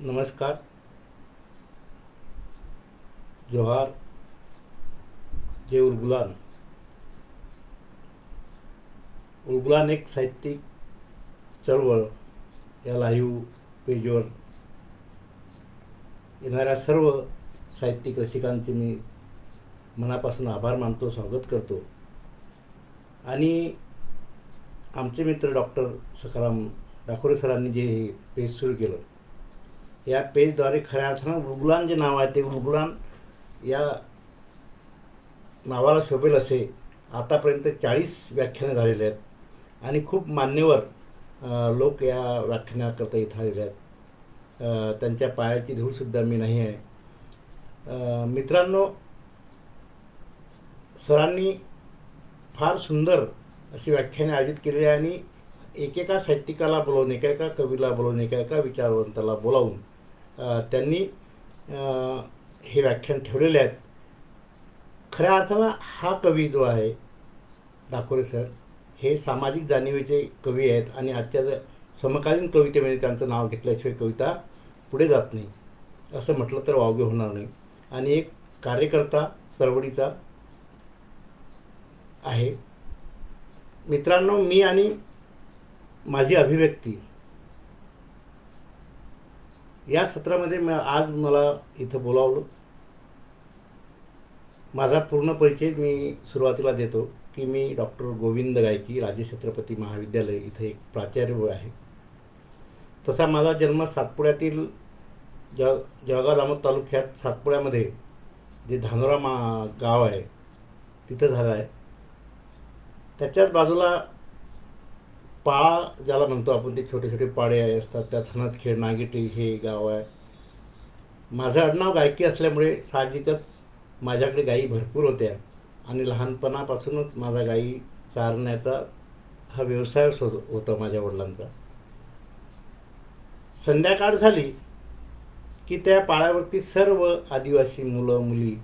नमस्कार, जोहार, जे उलगुलान. उलगुलान एक साहित्यिक चळवळ या लाईव्ह पेजवर येणाऱ्या सर्व साहित्यिक रसिकांचे मी मनापासून आभार मानतो, स्वागत करतो. आणि आमचे मित्र डॉक्टर सखाराम डाकोरे सरांनी जे हे पेज सुरू केलं, या पेजद्वारे खऱ्या अर्थानं उलगुलान जे नाव आहे ते उलगुलान या नावाला शोभेल असे आतापर्यंत 40 व्याख्यानं झालेले आहेत आणि खूप मान्यवर लोक या व्याख्यानाकरता इथं आलेले आहेत. त्यांच्या पायाची धूळसुद्धा मी नाही आहे. मित्रांनो, सरांनी फार सुंदर अशी व्याख्याने आयोजित केलेली आहे आणि एकेका साहित्यिकाला बोलावून, एकेका कवीला बोलावून, एकेका विचारवंताला बोलावून त्यांनी हे व्याख्यान ठेवलेले आहेत. खऱ्या अर्थानं हा कवी जो आहे डाकोरे सर, हे सामाजिक जाणीवेचे कवी आहेत आणि आजच्या समकालीन कवितेमध्ये त्यांचं नाव घेतल्याशिवाय कविता पुढे जात नाही असं म्हटलं तर वावगे होणार नाही. आणि एक कार्यकर्ता चळवळीचा आहे. मित्रांनो, मी आणि माझी अभिव्यक्ती या सत्रामध्ये आज मला इथं बोलावलं. माझा पूर्ण परिचय मी सुरुवातीला देतो की मी डॉक्टर गोविंद गायकी, राजे छत्रपती महाविद्यालय इथं एक प्राचार्य आहे. तसा माझा जन्म सातपुड्यातील जळगाव जामोद तालुक्यात सातपुड्यामध्ये जे धानोरा गाव आहे तिथं झाला आहे. त्याच्याच बाजूला पाळा ज्याला म्हणतो आपण, ते छोटे छोटे पाडे असतात, त्या थनातखेड नागेटी हे गाव आहे. माझं आडनाव गायकी असल्यामुळे साहजिकच माझ्याकडे गायी भरपूर होत्या आणि लहानपणापासूनच माझा गायी चारण्याचा हा व्यवसाय होता माझ्या वडिलांचा. संध्याकाळ झाली की त्या पाळ्यावरती सर्व आदिवासी मुलं मुली,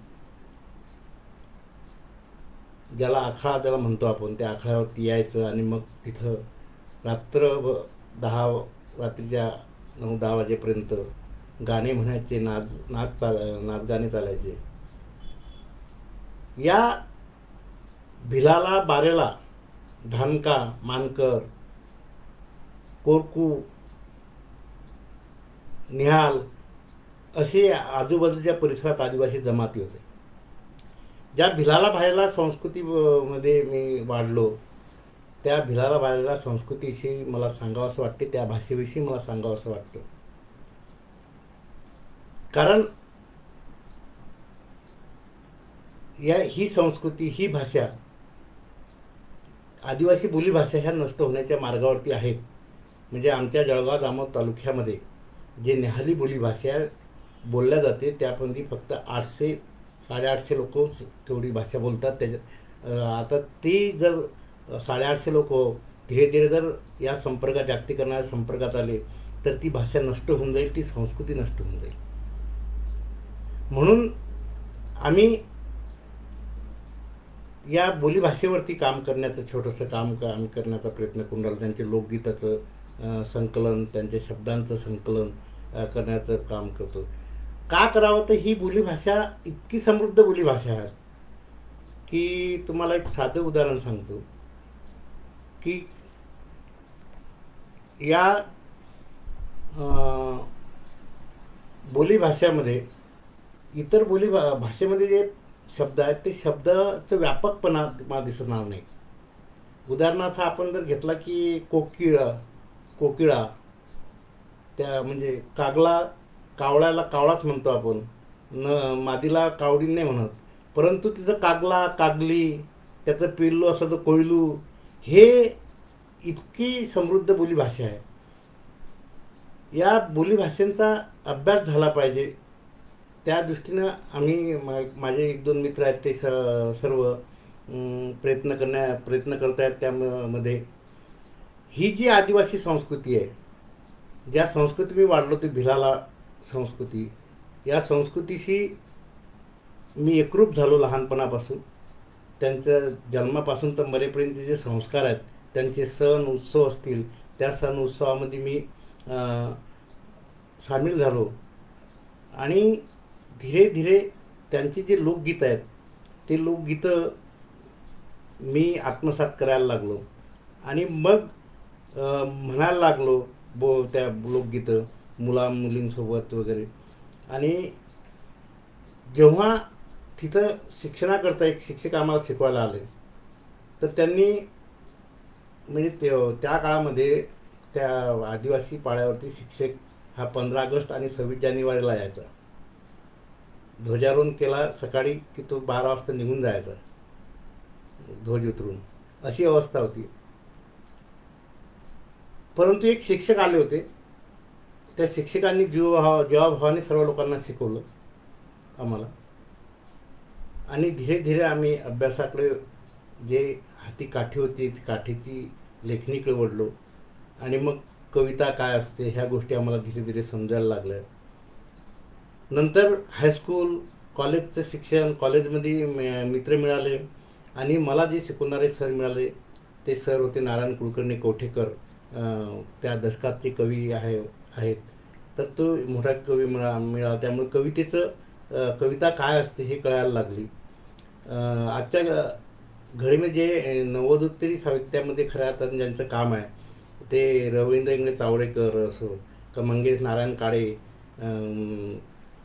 ज्याला आखाडा त्याला म्हणतो आपण, त्या आखाड्यावरती यायचं आणि मग तिथं रात्रीच्या 9-10 वाजेपर्यंत गाणे म्हणायचे, नाचगाणे चालायचे. या भिलाला, बारेला, ढानका, मानकर, कोरकू, निहाल असे आजूबाजूच्या परिसरात आदिवासी जमाती होते. ज्या भिलाला बारेला संस्कृतीमध्ये मी वाढलो, त्या भिलाला बारेला संस्कृतीविषयी मला सांगावं असं वाटते, त्या भाषेविषयी मला सांगावं असं वाटतं. कारण ही संस्कृती, ही भाषा, आदिवासी बोलीभाषा ह्या नष्ट होण्याच्या मार्गावरती आहेत. म्हणजे आमच्या जळगाव जामोद तालुक्यामध्ये जे नेहाली बोलीभाषा बोलल्या जाते त्यामध्ये फक्त 800-850 लोकच तेवढी भाषा बोलतात. आता ती जर 850 लोक धीरे धीरे जर या जागतिकीकरणाच्या संपर्कात आले तर ती भाषा नष्ट होऊन जाईल, ती संस्कृती नष्ट होऊन जाईल. म्हणून आम्ही या बोलीभाषेवरती काम करण्याचं, छोटंसं काम करण्याचा प्रयत्न करून राहिलो. त्यांचे लोकगीताचं संकलन, त्यांच्या शब्दांचं संकलन करण्याचं काम करतो. का करावं तर ही बोलीभाषा इतकी समृद्ध बोलीभाषा आहे की तुम्हाला एक साधं उदाहरण सांगतो की या बोलीभाषेमध्ये इतर भाषेमध्ये जे शब्द आहेत ते शब्दाचं व्यापकपणा मला दिसणार नाही. उदाहरणार्थ आपण जर घेतला की कोकिळा, त्या म्हणजे कावळ्याला कावळाच म्हणतो आपण, मादीला कावडी नाही म्हणत, परंतु तिचं कागला, कागली, त्याचं पिल्लू असं तर कोयलू, हे इतकी समृद्ध बोलीभाषा आहे. या बोलीभाषेचा अभ्यास झाला पाहिजे. त्या दृष्टीनं आम्ही, माझे 1-2 मित्र आहेत, ते सर्व प्रयत्न करत आहेत. त्यामध्ये ही जी आदिवासी संस्कृती आहे, ज्या संस्कृती मी वाढलो ती भिलाला संस्कृती, या संस्कृतीशी मी एकरूप झालो लहानपणापासून. त्यांच्या जन्मापासून तर मरेपर्यंत जे संस्कार आहेत, त्यांचे सण उत्सव असतील, त्या सण उत्सवामध्ये मी सामील झालो आणि धीरे धीरे त्यांची जी लोकगीतं आहेत ते लोकगीतं मी आत्मसात करायला लागलो आणि मग म्हणायला लागलो त्या लोकगीतं मुला मुलींसोबत वगैरे. आणि जेव्हा तिथं शिक्षणाकरता एक शिक्षक आम्हाला शिकवायला आले, तर त्यांनी म्हणजे त्या काळामध्ये त्या आदिवासी पाड्यावरती शिक्षक हा 15 ऑगस्ट आणि 26 जानेवारीला यायचा. ध्वजारोहण केला सकाळी की तो 12 वाजता निघून जायचा ध्वज उतरून, अशी अवस्था होती. परंतु एक शिक्षक आले होते, त्या शिक्षकांनी जीवाभावाने सर्व लोकांना शिकवलं आम्हाला. आणि धीरे धीरे आम्ही अभ्यासाकडे, जे हाती काठी होती काठीची लेखणीकडे वळलो आणि मग कविता काय असते ह्या गोष्टी आम्हाला धीरे धीरे समजायला लागल्या. नंतर हायस्कूल कॉलेजचं शिक्षण, कॉलेजमध्ये मित्र मिळाले आणि मला जे शिकवणारे सर मिळाले ते सर होते नारायण कुलकर्णी कवठेकर, त्या दशकातले कवी आहेत. तर तो मोठा कवी मिळाला, त्यामुळे कविता काय असते हे कळायला लागली. आजच्या घडीमध्ये जे नव्वदोत्तरी साहित्यामध्ये खऱ्या अर्थाने ज्यांचं काम आहे ते रवींद्र इंगळे चावडेकर असो का मंगेश नारायण काळे,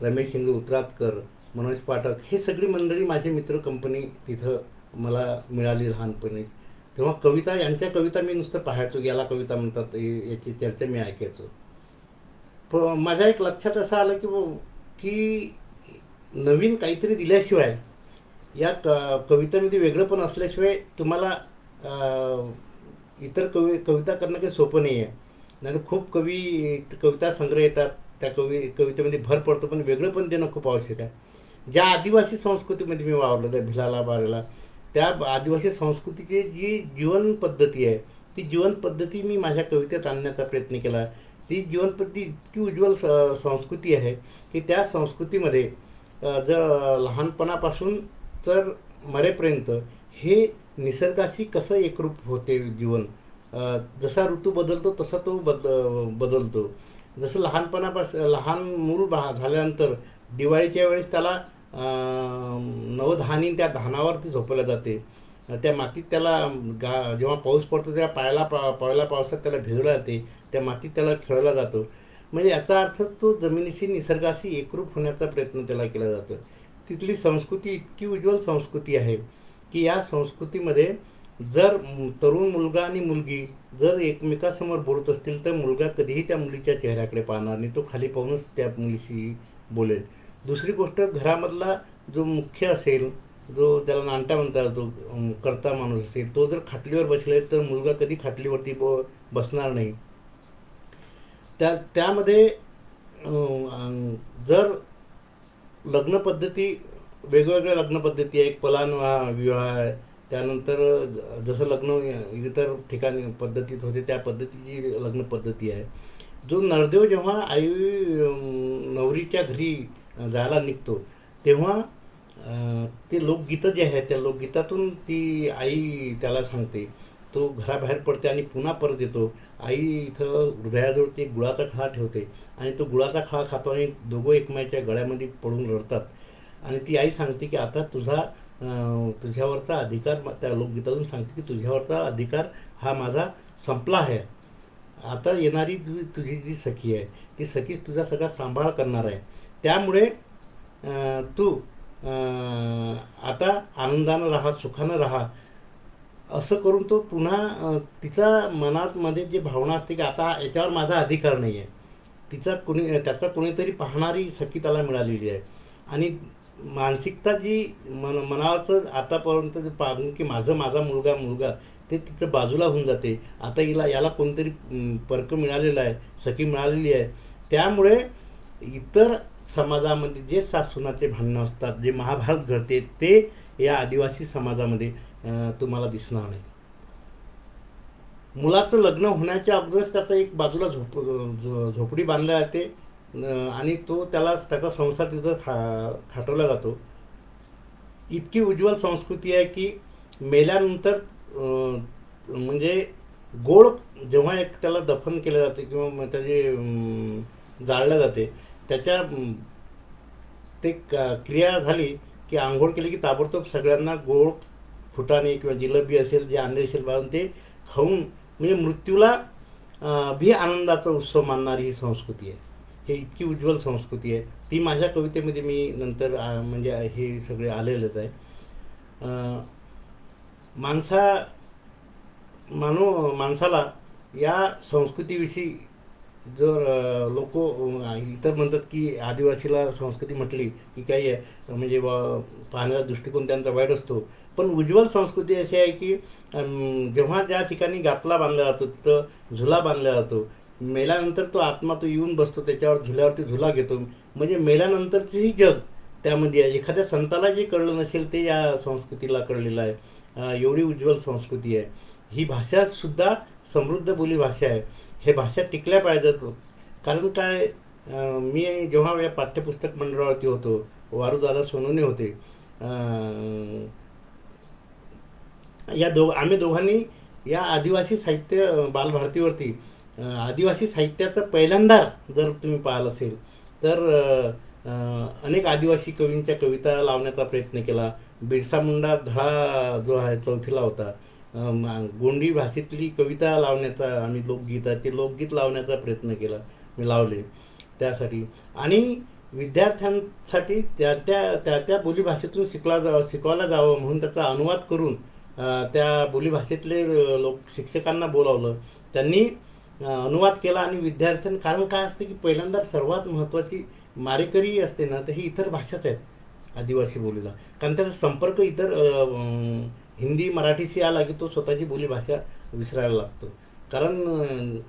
रमेश इंगळे उतरातकर, मनोज पाठक, हे सगळी मंडळी माझे मित्र कंपनी तिथं मला मिळाली लहानपणी. तेव्हा कविता, यांच्या कविता मी नुसतं पाहायचो, याला कविता म्हणतात याची चर्चा मी ऐकायचो. पण माझ्या एक लक्षात असं आलं की नवीन काहीतरी दिल्याशिवाय, या कवितेमध्ये वेगळं पण असल्याशिवाय तुम्हाला इतर कविता करणं काही सोपं नाही आहे. नाही तर खूप कविता संग्रह येतात, त्या कवितेमध्ये भर पडतो, पण वेगळं पण देणं खूप आवश्यक आहे. ज्या आदिवासी संस्कृतीमध्ये मी वावरलो, त्या भिलाला बारेला, त्या आदिवासी संस्कृतीची जी जीवन पद्धती आहे ती जीवन पद्धती मी माझ्या कवितेत आणण्याचा प्रयत्न केला. ती जीवन पद्धती इतकी उज्ज्वल संस्कृती आहे की त्या संस्कृतीमध्ये जर लहानपणापासून तर मरेपर्यंत हे निसर्गाशी कसं एकरूप होते जीवन, जसा ऋतू बदलतो तसा तो बदलतो. जसं लहान मूल झाल्यानंतर दिवाळीच्या वेळेस त्याला नवधानी त्या धानावरती झोपवल्या जाते, त्या मातीत त्याला जेव्हा पाऊस पडतो तेव्हा पहिल्या पावसात त्याला भिजवलं जाते, त्या मातीत त्याला खेळवला जातो. म्हणजे याचा अर्थ तो जमिनीशी निसर्गाशी एकरूप होण्याचा प्रयत्न त्याला केला जातो. तिथली संस्कृती इतकी उज्ज्वल संस्कृती आहे की या संस्कृतीमध्ये जर तरुण मुलगा आणि मुलगी जर एकमेकासमोर बोलत असतील तर मुलगा कधीही त्या मुलीच्या चेहऱ्याकडे पाहणार नाही, तो खाली पाहूनच त्या मुलीशी बोलेल. दुसरी गोष्ट, घरामधला जो मुख्य असेल, जो त्याला नानटा म्हणतात, जो कर्ता माणूस असेल, तो जर खाटलीवर बसले तर मुलगा कधी खाटलीवरती बसणार नाही. त्यामध्ये जर लग्न पद्धती, वेगवेगळ्या लग्न पद्धती आहे, एक पलान विवाह आहे, त्यानंतर जसं लग्न इतर ठिकाणी पद्धतीत होते त्या पद्धतीची लग्न पद्धती आहे. जो नरदेव जेव्हा आई नवरीच्या घरी जायला निघतो तेव्हा ते लोकगीतं जे आहेत त्या लोकगीतातून ती आई त्याला सांगते, तो घराबाहेर पडते आणि पुन्हा परत येतो. आई इथं हृदयाजवळ ते गुळाचा खळा ठेवते आणि तो गुळाचा खळा खातो आणि दोघं एकमेकाच्या गळ्यामध्ये पडून रडतात. आणि ती आई सांगते की आता तुझ्यावरचा अधिकार, त्या लोकगीतातून सांगते की तुझ्यावरचा अधिकार हा माझा संपला आहे. आता येणारी तुझी जी सखी आहे ती सखीच तुझा सगळा सांभाळ करणार आहे. त्यामुळे तू आता आनंदानं राहा, सुखानं राहा. असं करून तो पुन्हा तिचा मनामध्ये जी भावना असते की आता याच्यावर माझा अधिकार नाही आहे, त्याचा कोणीतरी पाहणारी सखी त्याला मिळालेली आहे. आणि मानसिकता जी मनाचं आतापर्यंत जे पाहून की माझा मुलगा ते तिचं बाजूला होऊन जाते. आता याला कोणतरी परक मिळालेला आहे, सखी मिळालेली आहे. त्यामुळे इतर समाजामध्ये जे सासुनाचे भांडणं असतात, जे महाभारत घडते, ते या आदिवासी समाजामध्ये तुम्हाला दिसणार नाही. मुलाचं लग्न होण्याच्या अगोदरच त्याचा एक बाजूला झोपडी बांधल्या जाते आणि त्याचा संसार तिथं थाटवला जातो. इतकी उज्ज्वल संस्कृती आहे की मेल्यानंतर म्हणजे गोड जेव्हा त्याला दफन केलं जाते किंवा त्याचे जाळल्या जाते त्याच्या ते क्रिया झाली की आंघोळ केली की ताबडतोब सगळ्यांना गोड फुटाणे किंवा जिलेबी असेल जे आणले असेल बाळून ते खाऊन म्हणजे मृत्यूला भी आनंदाचा उत्सव मानणारी ही संस्कृती आहे. हे इतकी उज्ज्वल संस्कृती आहे. ती माझ्या कवितेमध्ये मी नंतर म्हणजे हे सगळे आलेलंच आहे. माणसा माणसाला या संस्कृतीविषयी जर लोक इतर म्हणतात की आदिवासीला संस्कृती म्हटली की काही आहे म्हणजे पाहण्याचा दृष्टिकोन त्यांचा वाईट असतो. पण उज्ज्वल संस्कृती अशी आहे की जेव्हा ज्या ठिकाणी गापला बांधला जातो तिथं झुला बांधला जातो. मेल्यानंतर तो आत्मा तो येऊन बसतो त्याच्यावर झुल्यावरती झुला घेतो. म्हणजे मेल्यानंतरचंही जग त्यामध्ये आहे. एखाद्या संताला जे कळलं नसेल ते या संस्कृतीला कळलेलं आहे. एवढी उज्ज्वल संस्कृती आहे. ही भाषासुद्धा समृद्ध बोली भाषा आहे. हे भाषा टिकल्या पाहिजेत. कारण काय मी जेव्हा या पाठ्यपुस्तक मंडळावरती होतो वारूदादा सोनवणे होते. आम्ही दोघांनी या आदिवासी साहित्य बालभारतीवरती आदिवासी साहित्याचं पहिल्यांदा जर तुम्ही पाहिलं असेल तर अनेक आदिवासी कवींच्या कविता लावण्याचा प्रयत्न केला. बिरसा मुंडा धडा जो आहे चौथीला होता. गोंडी भाषेतली कविता लावण्याचा आम्ही ते लोकगीत लावण्याचा प्रयत्न केला. मी लावले त्यासाठी आणि विद्यार्थ्यांसाठी त्या बोलीभाषेतून शिकवायला जावं म्हणून त्याचा अनुवाद करून त्या बोलीभाषेतले शिक्षकांना बोलावलं. त्यांनी अनुवाद केला आणि कारण काय असते की पहिल्यांदा सर्वात महत्त्वाची मारेकरी असते ना तर ही इतर भाषाच आहेत आदिवासी बोलीला. कारण त्याचा संपर्क इतर हिंदी मराठीशी आला की तो स्वतःची बोलीभाषा विसरायला लागतो. कारण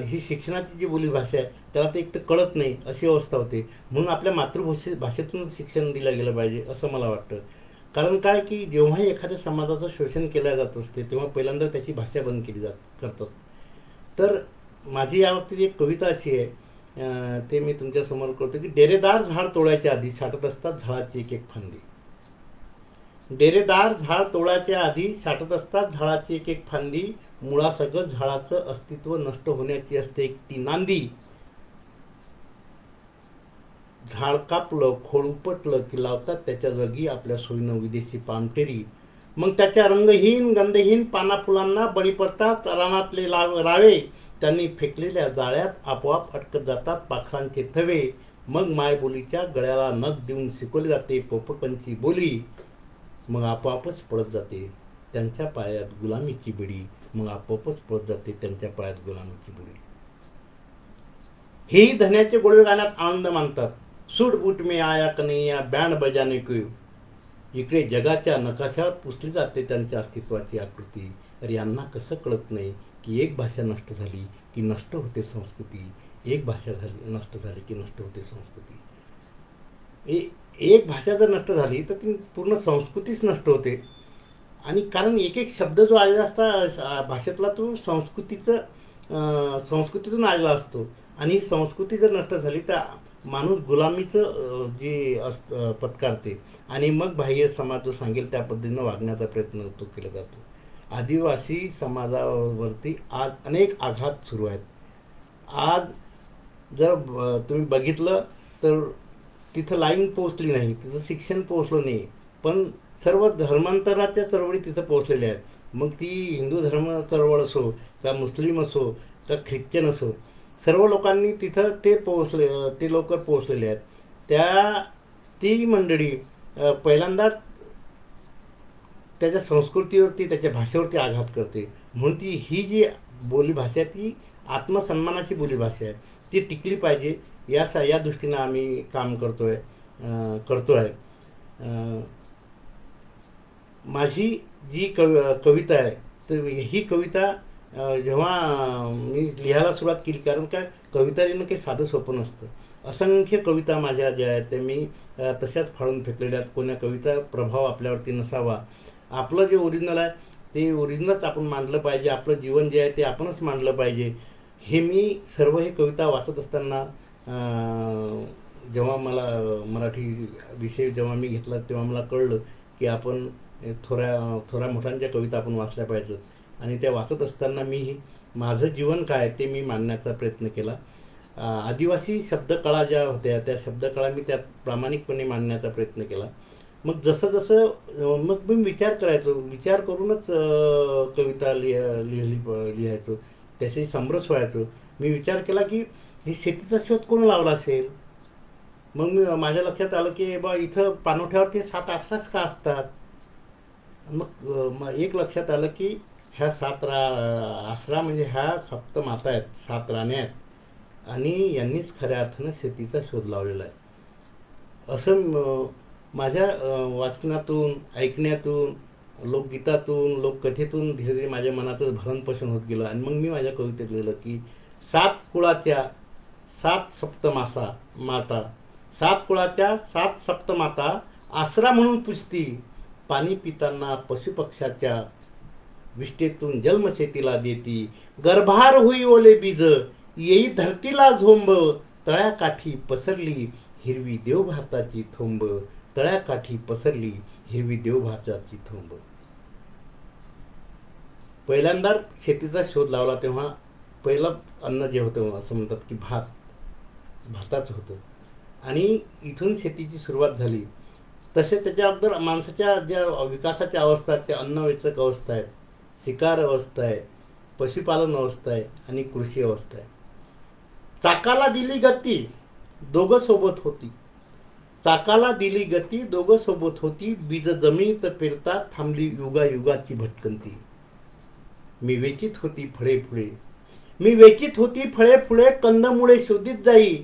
ही शिक्षणाची जी बोलीभाषा आहे त्याला ते एक तर कळत नाही अशी अवस्था होते. म्हणून आपल्या भाषेतून शिक्षण दिलं गेलं पाहिजे असं मला वाटतं. कारण काय की जेव्हा एखाद्या समाजाचं शोषण केलं जात असते तेव्हा पहिल्यांदा त्याची भाषा बंद केली करतात. तर माझी या बाबतीत एक कविता अशी आहे ते मी तुमच्यासमोर करतो की डेरेदार झाड तोडायच्या आधी साठत असतात झाडाची एक एक फांदी. डेरेदार झाड तोडायच्या आधी साठत असतात झाडाची एक एक फांदी. मुळासकट झाडाचं अस्तित्व नष्ट होण्याची असते एक ती नांदी. झाड कापलं खोड उपटलं की लावतात त्याच्या जागी आपल्या सोयीनं विदेशी पामटेरी. मग त्याच्या रंगहीन गंधहीन पाना फुलांना बळी पडतात रानातले रावे. त्यांनी फेकलेल्या जाळ्यात आपोआप अटकत जातात पाखरांचे थवे. मग मायबोलीच्या गळ्याला नख देऊन शिकवली जाते पोपटांची बोली. मग आपोआपच पडत जाते त्यांच्या पायात गुलामीची बिडी. मग आपोआपच पडत जाते त्यांच्या पायात गुलामीची बिडी. हेही धन्याचे गोडवे गाण्यात आनंद मानतात. सूट बूट में आया कन्हैया बँड बजाने को. इकडे जगाच्या नकाशावर पुसली जाते त्यांच्या अस्तित्वाची आकृती. तर यांना कसं कळत नाही की एक भाषा नष्ट झाली की नष्ट होते संस्कृती. एक भाषा नष्ट झाली की नष्ट होते संस्कृती. एक भाषा जर नष्ट झाली तर ती पूर्ण संस्कृतीच नष्ट होते. आणि कारण एक एक शब्द जो आलेला असता भाषेतला तो संस्कृतीतून आलेला असतो. आणि संस्कृती जर नष्ट झाली तर माणूस गुलामीचं जे पत्कारते आणि मग बाह्य समाज जो सांगेल त्या पद्धतीनं वागण्याचा प्रयत्न तो केला जातो. आदिवासी समाजावरती आज अनेक आघात सुरू आहेत. आज जर तुम्ही बघितलं तर तिथं लाईन पोहोचली नाही, तिथं शिक्षण पोहोचलं नाही. पण सर्व धर्मांतराच्या चळवळी तिथं पोहोचलेल्या आहेत. मग ती हिंदू धर्म चळवळ असो का मुस्लिम असो का ख्रिश्चन असो सर्व लोकांनी तिथं ते लोक पोहोचलेले आहेत. ती मंडळी पहिल्यांदा त्याच्या संस्कृतीवरती त्याच्या भाषेवरती आघात करते. म्हणून ही जी बोलीभाषा ती आत्मसन्मानाची बोलीभाषा आहे. ती टिकली पाहिजे या दृष्टीनं आम्ही काम करतो आहे. माझी जी कविता आहे तर ही कविता जेव्हा मी लिहायला सुरुवात केली कारण काय कविता लिहिणं काही साधं सोपं नसतं. असंख्य कविता माझ्या ज्या आहेत त्या मी तशाच फाडून फेकलेल्या आहेत. कोण्या कविता प्रभाव आपल्यावरती नसावा. आपलं जे ओरिजिनल आहे ते ओरिजिनलच आपण मांडलं पाहिजे. आपलं जीवन जे आहे ते आपणच मांडलं पाहिजे. हे मी सर्व हे कविता वाचत असताना जेव्हा मला मराठी विषय जेव्हा मी घेतला तेव्हा मला कळलं की आपण थोड्या मोठ्यांच्या कविता आपण वाचल्या पाहिजेत. आणि त्या वाचत असताना मी माझं जीवन काय ते मी मांडण्याचा प्रयत्न केला. आदिवासी शब्दकळा ज्या होत्या त्या शब्दकळा मी त्यात प्रामाणिकपणे मांडण्याचा प्रयत्न केला. मग जसं जसं मग मी विचार करायचो, विचार करूनच कविता लिहायचो, त्याशी समरस व्हायचो. मी विचार केला की ही शेतीचा शोध कोण लावला असेल. मग माझ्या लक्षात आलं की बा इथं पाणवठ्यावरती 7 आसराच का असतात. मग एक लक्षात आलं की ह्या आसरा म्हणजे ह्या सप्तमाता आहेत, 7 राण्या आहेत आणि यांनीच खऱ्या अर्थानं शेतीचा शोध लावलेला आहे. असं माझ्या वाचनातून, ऐकण्यातून, लोकगीतातून, लोककथेतून धीरे धीरे माझ्या मनाचं भरणपोषण होत गेलं. आणि मग मी माझ्या कवितेत लिहिलं की 7 कुळाच्या 7 सप्तमाता, 7 कुळाच्या 7 सप्तमाता आसरा म्हणून पुजती. पाणी पिताना पशुपक्षाच्या विष्ठेतून जन्मशेतीला देती. गर्भार होई ओले बीज, येई धरतीला झोंब. तळ्याकाठी पसरली हिरवी देवभाताची थोंब. तळ्याकाठी पसरली हिरवी देवभाताची थोंब. पहिल्यांदा शेतीचा शोध लावला तेव्हा पहिलं अन्न जे होतं असं म्हणतात की भाताचं होतं. आणि इथून शेतीची सुरुवात झाली. तसे त्याच्या अगोदर माणसाच्या ज्या विकासाच्या अवस्था आहेत त्या अन्नवेचक अवस्था आहेत, शिकार अवस्था आहे, पशुपालन अवस्था आहे आणि कृषी अवस्था आहे. चाकाला दिली गती दोघं सोबत होती. चाकाला दिली गती दोघं सोबत होती. बीज जमिनीत पेरता थांबली युगायुगाची भटकंती. मी वेचित होती फळे फुळे, मी वेचित होती फळे फुळे. कंदमुळे शोधित जाई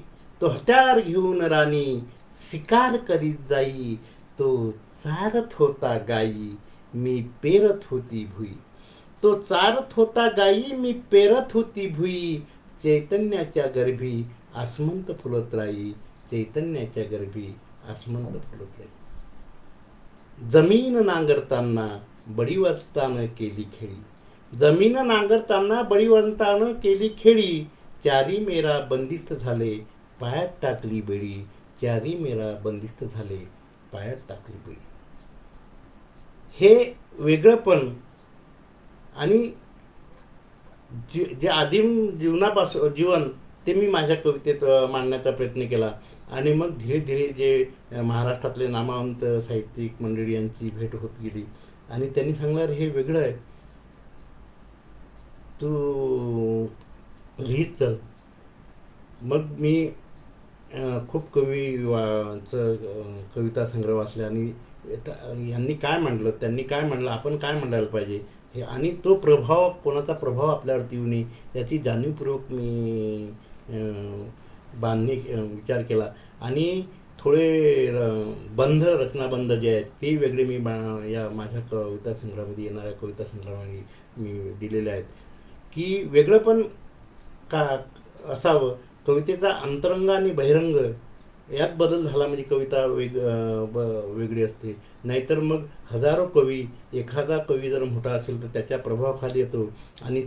तो हत्यार घेऊन राणी. शिकार करीत जाई तो चारत होता गाई. मी पेरत होती भुई. तो चारत होता गाई, मी पेरत होती भुई. चैतन्याच्या गर्भी आसमंत फुलत राई. चैतन्याच्या गर्भी आसमंत फुलत राई. जमीन नांगरताना बडीवर्तानं केली खेळी. जमीन नांगरताना बळीवंतानं केली खेळी. चारी मेरा बंदिस्त झाले पायात टाकली बेडी. चारी मेरा बंदिस्त झाले पायात टाकली बेडी. हे वेगळंपण आणि जे आदिम जीवन ते मी माझ्या कवितेत मांडण्याचा प्रयत्न केला. आणि मग धीरे धीरे जे महाराष्ट्रातले नामवंत साहित्यिक मंडळी यांची भेट होत गेली आणि त्यांनी सांगणार हे वेगळं आहे, तू लिहित चल. मग मी खूप कविता संग्रह वाचले आणि यांनी काय मांडलं, त्यांनी काय मांडलं, आपण काय मांडायला पाहिजे हे आणि तो प्रभाव, कोणाचा प्रभाव आपल्यावरती येऊ नये याची जाणीवपूर्वक मी विचार केला. आणि थोडे रचनाबंध जे आहेत ते वेगळे मी या माझ्या कविता संग्रहामध्ये, येणाऱ्या कविता संग्रहामध्ये मी दिलेले आहेत की वेगळं पण का असावं. कवितेचा अंतरंग आणि बहिरंग यात बदल झाला म्हणजे कविता वेगळी असते. नाहीतर मग हजारो कवी, एखादा कवी जर मोठा असेल तर त्याच्या प्रभावाखाली येतो आणि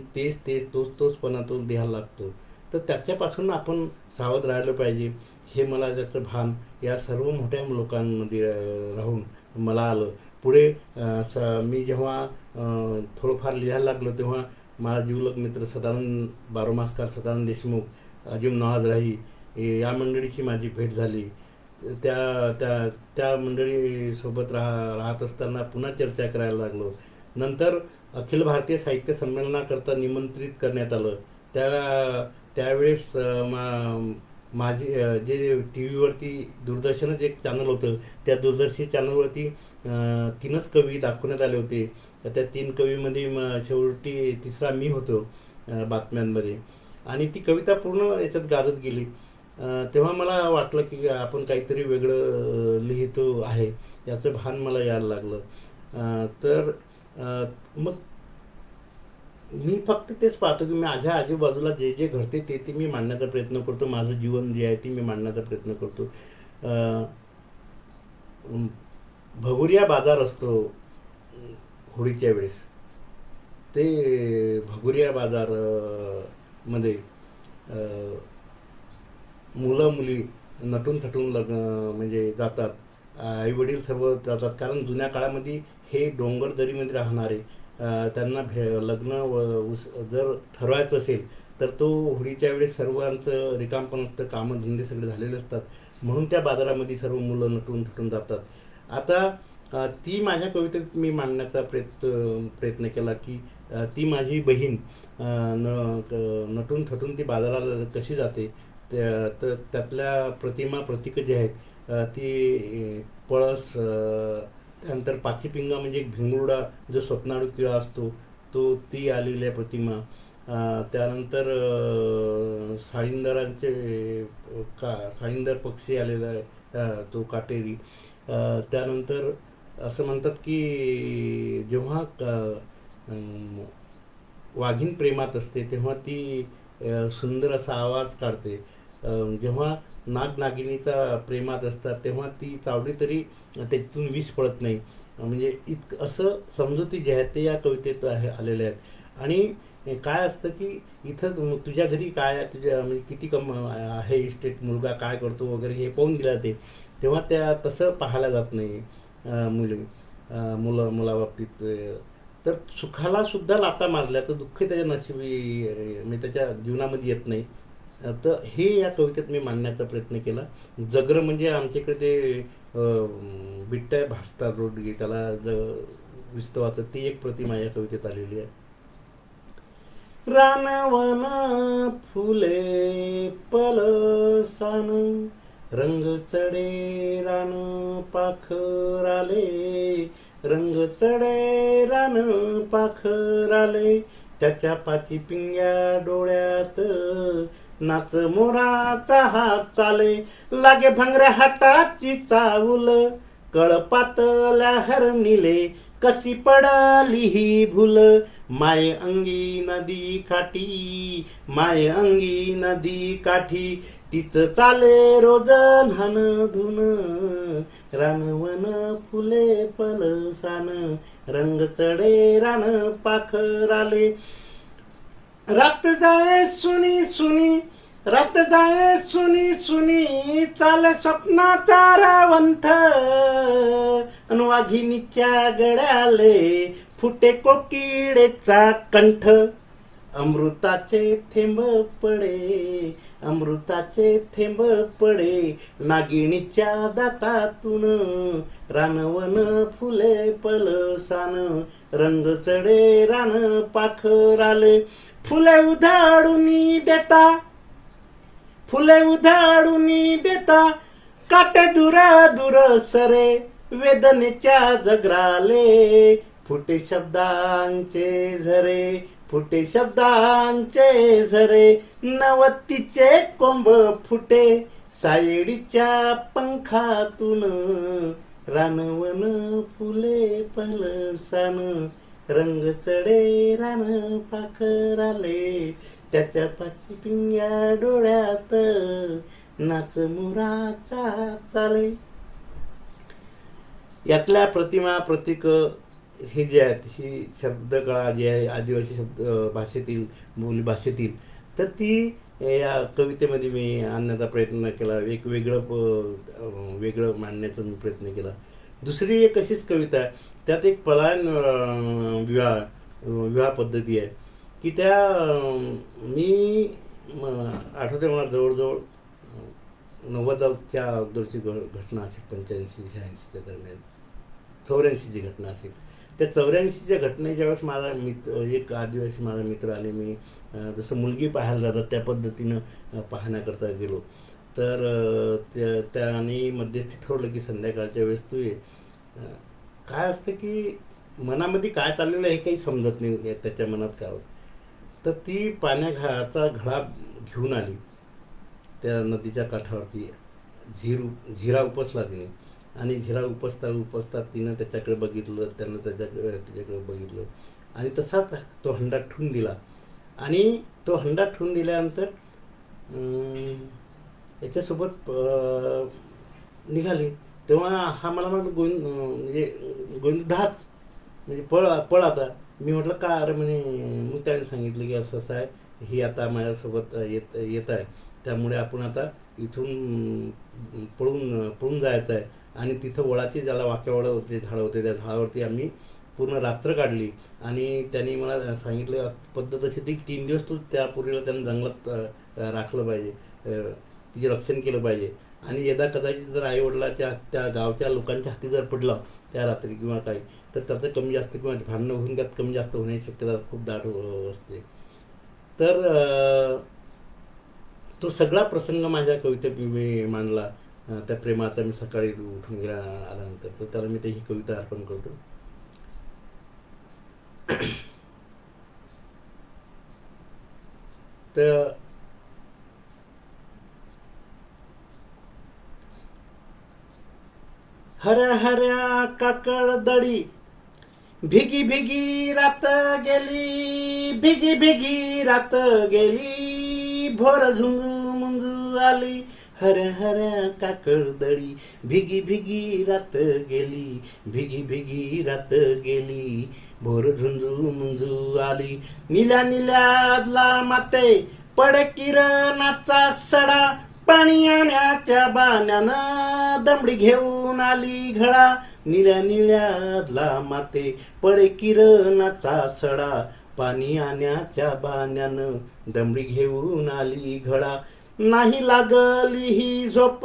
तोचपणा तो लिहायला लागतो. तर त्याच्यापासून आपण सावध राहिलं पाहिजे हे मला त्याचं भान या सर्व मोठ्या लोकांमध्ये राहून मला आलं. पुढे मी जेव्हा थोडंफार लिहायला लागलो तेव्हा माझा जीवलग मित्र सदानंद बारोमास्कर, सदानंद देशमुख, अजिम नवाज राही या मंडळीची माझी भेट झाली. त्या मंडळीसोबत राहत असताना पुन्हा चर्चा करायला लागलो. नंतर अखिल भारतीय साहित्य संमेलनाकरता निमंत्रित करण्यात आलं. त्यावेळेस माझे जे टी व्हीवरती दूरदर्शनच एक चॅनल होतं, त्या दूरदर्शन चॅनलवरती 3च कवी दाखवण्यात आले होते. त्या 3 कवीमध्ये शेवटी तिसरा मी होतो बातम्यांमध्ये. आणि ती कविता पूर्ण याच्यात गाजत गेली. तेव्हा मला वाटलं की आपण काहीतरी वेगळं लिहितो आहे याचं भान मला यायला लागलं. तर मग मी फक्त तेच पाहतो की माझ्या आजूबाजूला जे जे घडते ते मी मांडण्याचा प्रयत्न करतो. माझं जीवन जे आहे ते मी मांडण्याचा प्रयत्न करतो. भगुरिया बाजार असतो होळीच्या वेळेस. ते भगुरिया बाजार मध्ये मुलं मुली नटून थटून म्हणजे जातात. आईवडील सर्व जातात कारण जुन्या काळामध्ये हे डोंगरदरीमध्ये राहणारे त्यांना लग्न जर ठरवायचं असेल तर तो होळीच्या वेळेस सर्वांचं रिकामपण असतं, कामं धंदे सगळे झालेले असतात, म्हणून त्या बाजारामध्ये सर्व मुलं नटून थटून जातात. आता ती माझ्या कवितेत मी मांडण्याचा प्रयत्न केला की ती माझी बहीण नटून थटून ती बाजाराला कशी जाते, तर त्यातल्या प्रतिमा प्रतीकं जे आहेत ती पळस, त्यानंतर पाचीपिंगा म्हणजे एक भिंगुरडा जो स्वप्नाळू किळा असतो तो, ती आलेल्या प्रतिमा, त्यानंतर साळींदरांचे साळींदर पक्षी आलेला आहे, तो काटेरी, त्यानंतर असं म्हणतात की जेव्हा वाघीण प्रेमात असते तेव्हा ती सुंदर असा आवाज काढते, जेव्हा नागिनीचा प्रेमात असतात तेव्हा ती चावडी तरी त्याच्यातून विष पडत नाही. म्हणजे असं समजुती जे आहेत ते या कवितेत आलेले आहेत. आणि काय असतं की इथं तुझ्या घरी काय तुझ्या म्हणजे किती आहे इस्टेट, मुलगा काय करतो वगैरे हे पाहून दिला ते, तेव्हा त्या तसं पाहायला जात नाही मुलाबाबतीत. तर सुखाला सुद्धा लाता मारल्या तर दुःख त्याच्या नशिबी म्हणजे त्याच्या जीवनामध्ये येत नाही. तर हे या कवितेत मी मांडण्याचा प्रयत्न केला. जगर म्हणजे आमच्याकडे ते बिट्ट्या भासतात रोडगे, त्याला विस्तवाचं ती एक प्रतिमा या कवितेत आलेली आहे. रानवन फुले पलसान, रंग चढे रान पाखराले, रंग चढे रान पाखराले, त्याच्या पाची पिंग्या डोळ्यात नाच मोराचा हात चाले, लागे भंगऱ्या हाताची चावल, कळपातल्या हरणीले कशी पडली ही भूल, माय अंगी नदी काठी, माय अंगी नदी काठी, तिच चाले रोज न्हान धुन, रानवन फुले पलसान, रंग चढे रान पाखराले, रात जाए सुनी सुनी, रात जाए सुनी सुनी, चाल स्वप्नाचा रावंथ, अन वाघिणीच्या गळ्याले फुटे कोकिडेचा कंठ, अमृताचे थेंब पडे, अमृताचे थेंब पडे, नागिणीच्या दातातून, रानवन फुले पलसान, रंग चढे रान पाखराले, फुले उधाडूनी देता, फुले उधाडूनी देता, काटे दूर दूर सरे, वेदनेच्या जगराले, फुटे शब्दांचे झरे, फुटे शब्दांचे झरे, नवतीचे कोंब फुटे, सायडीच्या पंखातून, रानवन फुले पलसान, रंग चढे रान पाखराले, त्याच्या पाची पिंग्या डोळ्यात नाच मोराचा चाले. यातल्या प्रतिमा प्रतीक हे जे आहेत, ही शब्दकळा जी आहे आदिवासी भाषेतील, बोली भाषेतील, तर ती या कवितेमध्ये मी आणण्याचा प्रयत्न केला. एक वेगळं मांडण्याचा मी प्रयत्न केला. दुसरी एक अशीच कविता आहे, त्यात एक पलायन विवाह पद्धती आहे की त्या मी आठवते मला जवळजवळ 90च्या अगोदरची घटना असेल, 85-86च्या दरम्यान, 84ची घटना असेल. त्या 84च्या घटनेच्या वेळेस माझा मित्र, एक आदिवासी माझा मित्र आले, मी जसं मुलगी पाहायला जातात त्या पद्धतीनं पाहण्याकरता गेलो. तर त्याने मध्यस्थी ठरवलं की संध्याकाळच्या वेळेस तू ये. काय असतं की मनामध्ये काय चाललेलं आहे हे काही समजत नाही त्याच्या मनात काय होतं. तर ती पाण्याचा घडा घेऊन आली, त्या नदीच्या काठावरती झिरा उपसला तिने, आणि झिरा उपसता तिनं त्याच्याकडे बघितलं, त्यानं त्याच्याकडे बघितलं, आणि तसाच तो हंडा ठेवून दिला. आणि तो हंडा ठेवून दिल्यानंतर याच्यासोबत निघाली. तेव्हा हा मला म्हणजे गोविंद ढाच, म्हणजे पळ आता. मी म्हटलं का, अरे म्हणे, मग त्याने सांगितलं की असं आहे, ही आता माझ्यासोबत येत आहे, त्यामुळे आपण आता इथून पळून जायचं आहे. आणि तिथं वडाची, ज्याला वाक्यावडं होते, झाडं होते, त्या झाडावरती आम्ही पूर्ण रात्र काढली आणि त्यांनी मला सांगितलं पद्धत अशी ती 3 दिवस तू त्या पोरीला त्यांना जंगलात राखलं पाहिजे, तिचे रक्षण केलं पाहिजे. आणि यदा कदाचित जर आईवडिलाच्या त्या गावच्या लोकांच्या हाती जर पडलं त्या रात्री किंवा काही, तर त्याचं कमी जास्त किंवा भांडणं होऊन त्यात कमी जास्त होण्याची शक्यता खूप दाट असते. तर तो सगळा प्रसंग माझ्या कवितेत मी मांडला. त्या प्रेमाचा मी सकाळी उठून आल्यानंतर, तर त्याला मी ही कविता अर्पण करतो. तर हऱ्या हऱ्या काकड दडी भिगी भिगी रात गेली, भिगी भिगी रात गेली, भोर झुंजू मुंजू आली. हऱ्या हऱ्या काकड दडी भिगी भिगी रात गेली, भिगी भिगी रात गेली, भोर झुंजू मुंजू आली. निल्या निल्याला माते पडे किरणाचा सडा, पाणी आणण्याच्या बाण्यानं दमडी घेऊन आली घडा. निळ्या निळ्याला माते पडे किरणाचा सडा, पाणी आणण्याच्या बाण्यानं दमडी घेऊन आली घडा. नाही लागली ही झोप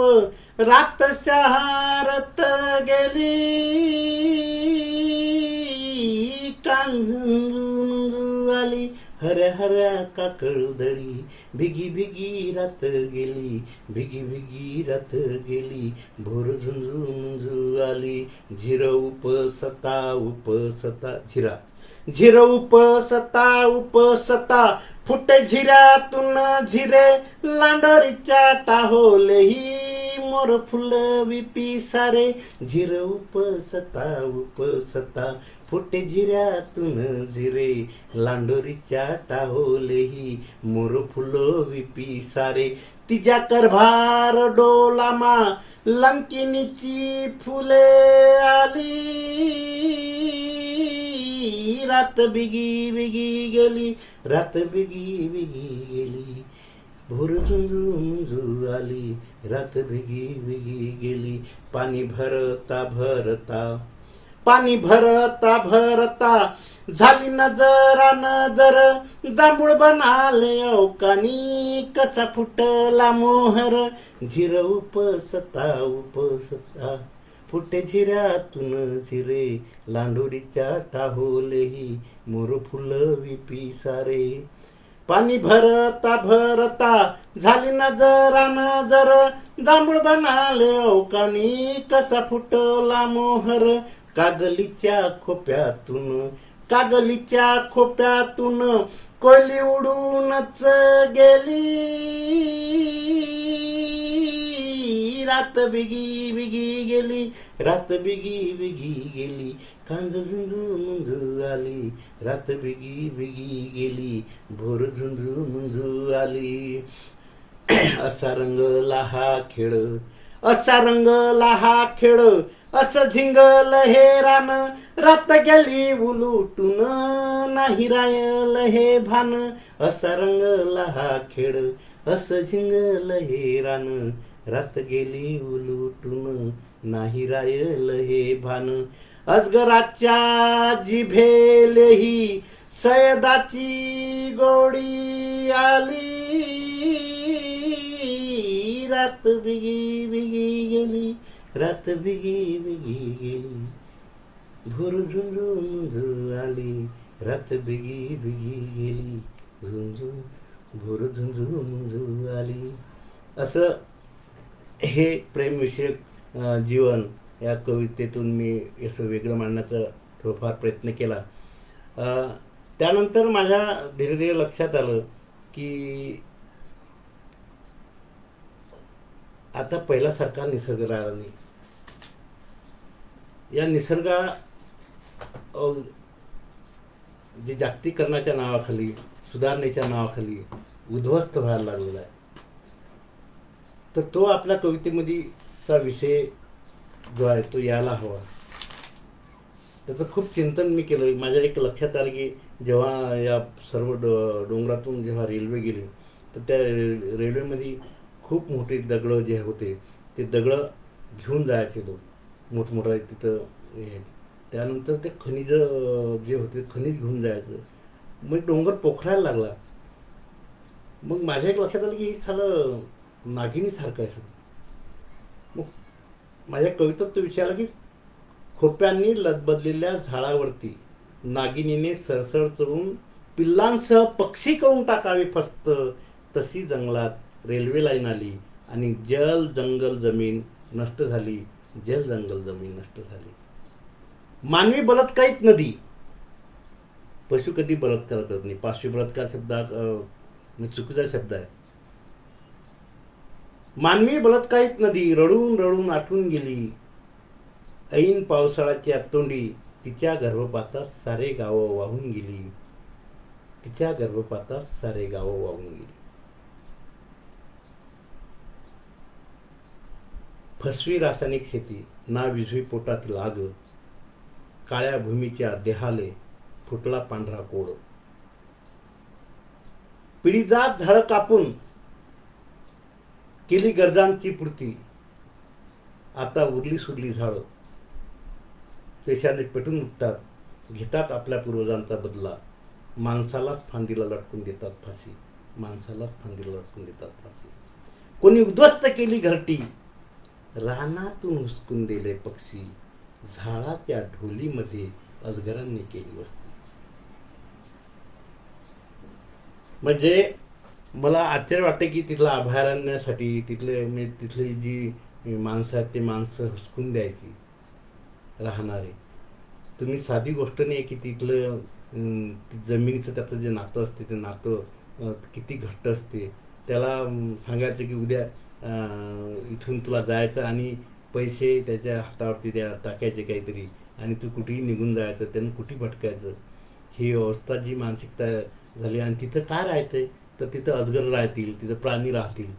रात शहारत गेली, कांजून आली. हऱ्या हऱ्या काकड दडी भिगी भिगी रात गेली, भिगी भिगी रात गेली, भोर झुंजू मुंजू आली. झिर उपसता उपसता झिरा, झिर उपसता उपसता फुटे झिऱ्यातून झिरे, लांडोरीच्या टाहोलेही मोर फुल विपी सारे. झिर उपसता उपसता फुटे झिऱ्यातून झिरे, लांडोरीच्या टाहोलेही मोर फुल विपी सारे. तिच्या करभार डोलामा लंकिनीची फुले आली, रात बिगी बिगी गेली, रात बिगी बिगी गेली, भोर झुंजू मुंजू आली, रात बिगी बिगी गेली. पाणी भरता भरता, पाणी भरता भरता झाली नजरा नजर, जांभूळ बनाले अवकानी, कसा फुटला मोहर. झिर उपसता उपसता फुटे झिऱ्यातून झिरे, लांडोरीच्या टाहोलेही मोर फुल विपी सारे. पाणी भरता भरता झाली नजरा नजर, जांभूळ बनाले अवकानी, कसा फुटला मोहर. कागलीच्या खोप्यातून, कागलीच्या खोप्यातून कोयली उडूनच गेली, रात बिगी बिगी गेली, रात बिगी बिगी गेली, कांज झुंजू मुंजू आली, रात बिगी बिगी गेली, भोर झुंजू मुंजू आली. असा रंगला हा खेळ, असा रंगला हा खेळ, असं झिंगल हे रान, रात गेली उलटून नाही रायल हे भान. असा रंगला हा खेळ, असं झिंगल हे रान, रात गेली उलटून नाही रायल हे भान. अजगराच्या जिभेलेही सयदाची गोडी आली, रात बिगी बिगी गेली, रात बिगी बिगी गेली, भोर झुंजू मुंजू आली, रात बिगी बिगी गेली, झुंजू भोर झुंजू मुंजू आली. असं हे प्रेमविषयक जीवन या कवितेतून मी असं वेगळं मांडण्याचा थोडाफार प्रयत्न केला. त्यानंतर माझ्या धीरे धीरे लक्षात आलं की आता पहिल्यासारखा निसर्ग राहिला नाही. या निसर्गा जे जागतिकीकरणाच्या नावाखाली, सुधारणेच्या नावाखाली उद्ध्वस्त व्हायला लागलेला आहे. तर तो आपल्या कवितेमध्ये चा विषय जो आहे तो यायला हवा. त्याचं खूप चिंतन मी केलं. माझ्या एक लक्षात आलं की जेव्हा या सर्व डोंगरातून जेव्हा रेल्वे गेली, तर त्या रेल्वेमध्ये खूप मोठे दगडं जे होते ते दगडं घेऊन जायचे लोक, मोठमोठा तिथं त्यानंतर ते खनिज जे होते खनिज घेऊन जायचं. मग डोंगर पोखरायला लागला. मग माझ्या एक लक्षात आलं की हे झालं नागिनीसारखं आहे सगळं. मग माझ्या कवितेत तो विषय आला की खोप्यांनी लदबदलेल्या झाडावरती नागिनीने सरसर चढून पिल्लांसह पक्षी करून टाकावे फस्त. तशी जंगलात रेल्वे लाईन आली आणि जल जंगल जमीन नष्ट झाली. जल जंगल जमीन नष्ट झाली. मानवी बलात्कारित नदी. पशु कधी बलात्कार करत नाही. पाशवी बलात्कार शब्द चुकीचा शब्द आहे. मानवी बलात्कारित नदी रडून रडून आटून गेली. ऐन पावसाळ्याची आतोंडी तिच्या गर्भपातात सारे गावं वाहून गेली. तिच्या गर्भपातात सारे गावं वाहून गेली. फसवी रासायनिक शेती ना विझवी पोटातील आग. काळ्या भूमीच्या देहाले फुटला पांढरा कोड. पिढीजात झाडं कापून केली गरजांची पूर्ती. आता उरली सुरली झाडं पेशाने पेटून उठतात. घेतात आपल्या पूर्वजांचा बदला. माणसालाच फांदीला लटकून देतात फाशी. माणसालाच फांदीला लटकून देतात फाशी. कोणी उद्ध्वस्त केली घरटी. रानातून हुसकून दिले पक्षी. झाडाच्या ढोलीमध्ये अजगरांनी केली वस्ती. म्हणजे मला आश्चर्य वाटते की तिथलं अभयारण्यासाठी तिथली जी माणसं आहेत ते माणसं हुसकून द्यायची राहणारे. तुम्ही साधी गोष्ट नाही की तिथलं जमिनीचं त्याचं जे नातं असते ते नातं किती घट्ट असते. त्याला सांगायचं की उद्या इथून तुला जायचं आणि पैसे त्याच्या हातावरती टाकायचे काहीतरी आणि तू कुठेही निघून जायचं. त्यानं कुठे भटकायचं. ही अवस्था जी मानसिकता झाली. आणि तिथं काय राहतंय तर तिथं अजगर राहतील. तिथं प्राणी राहतील.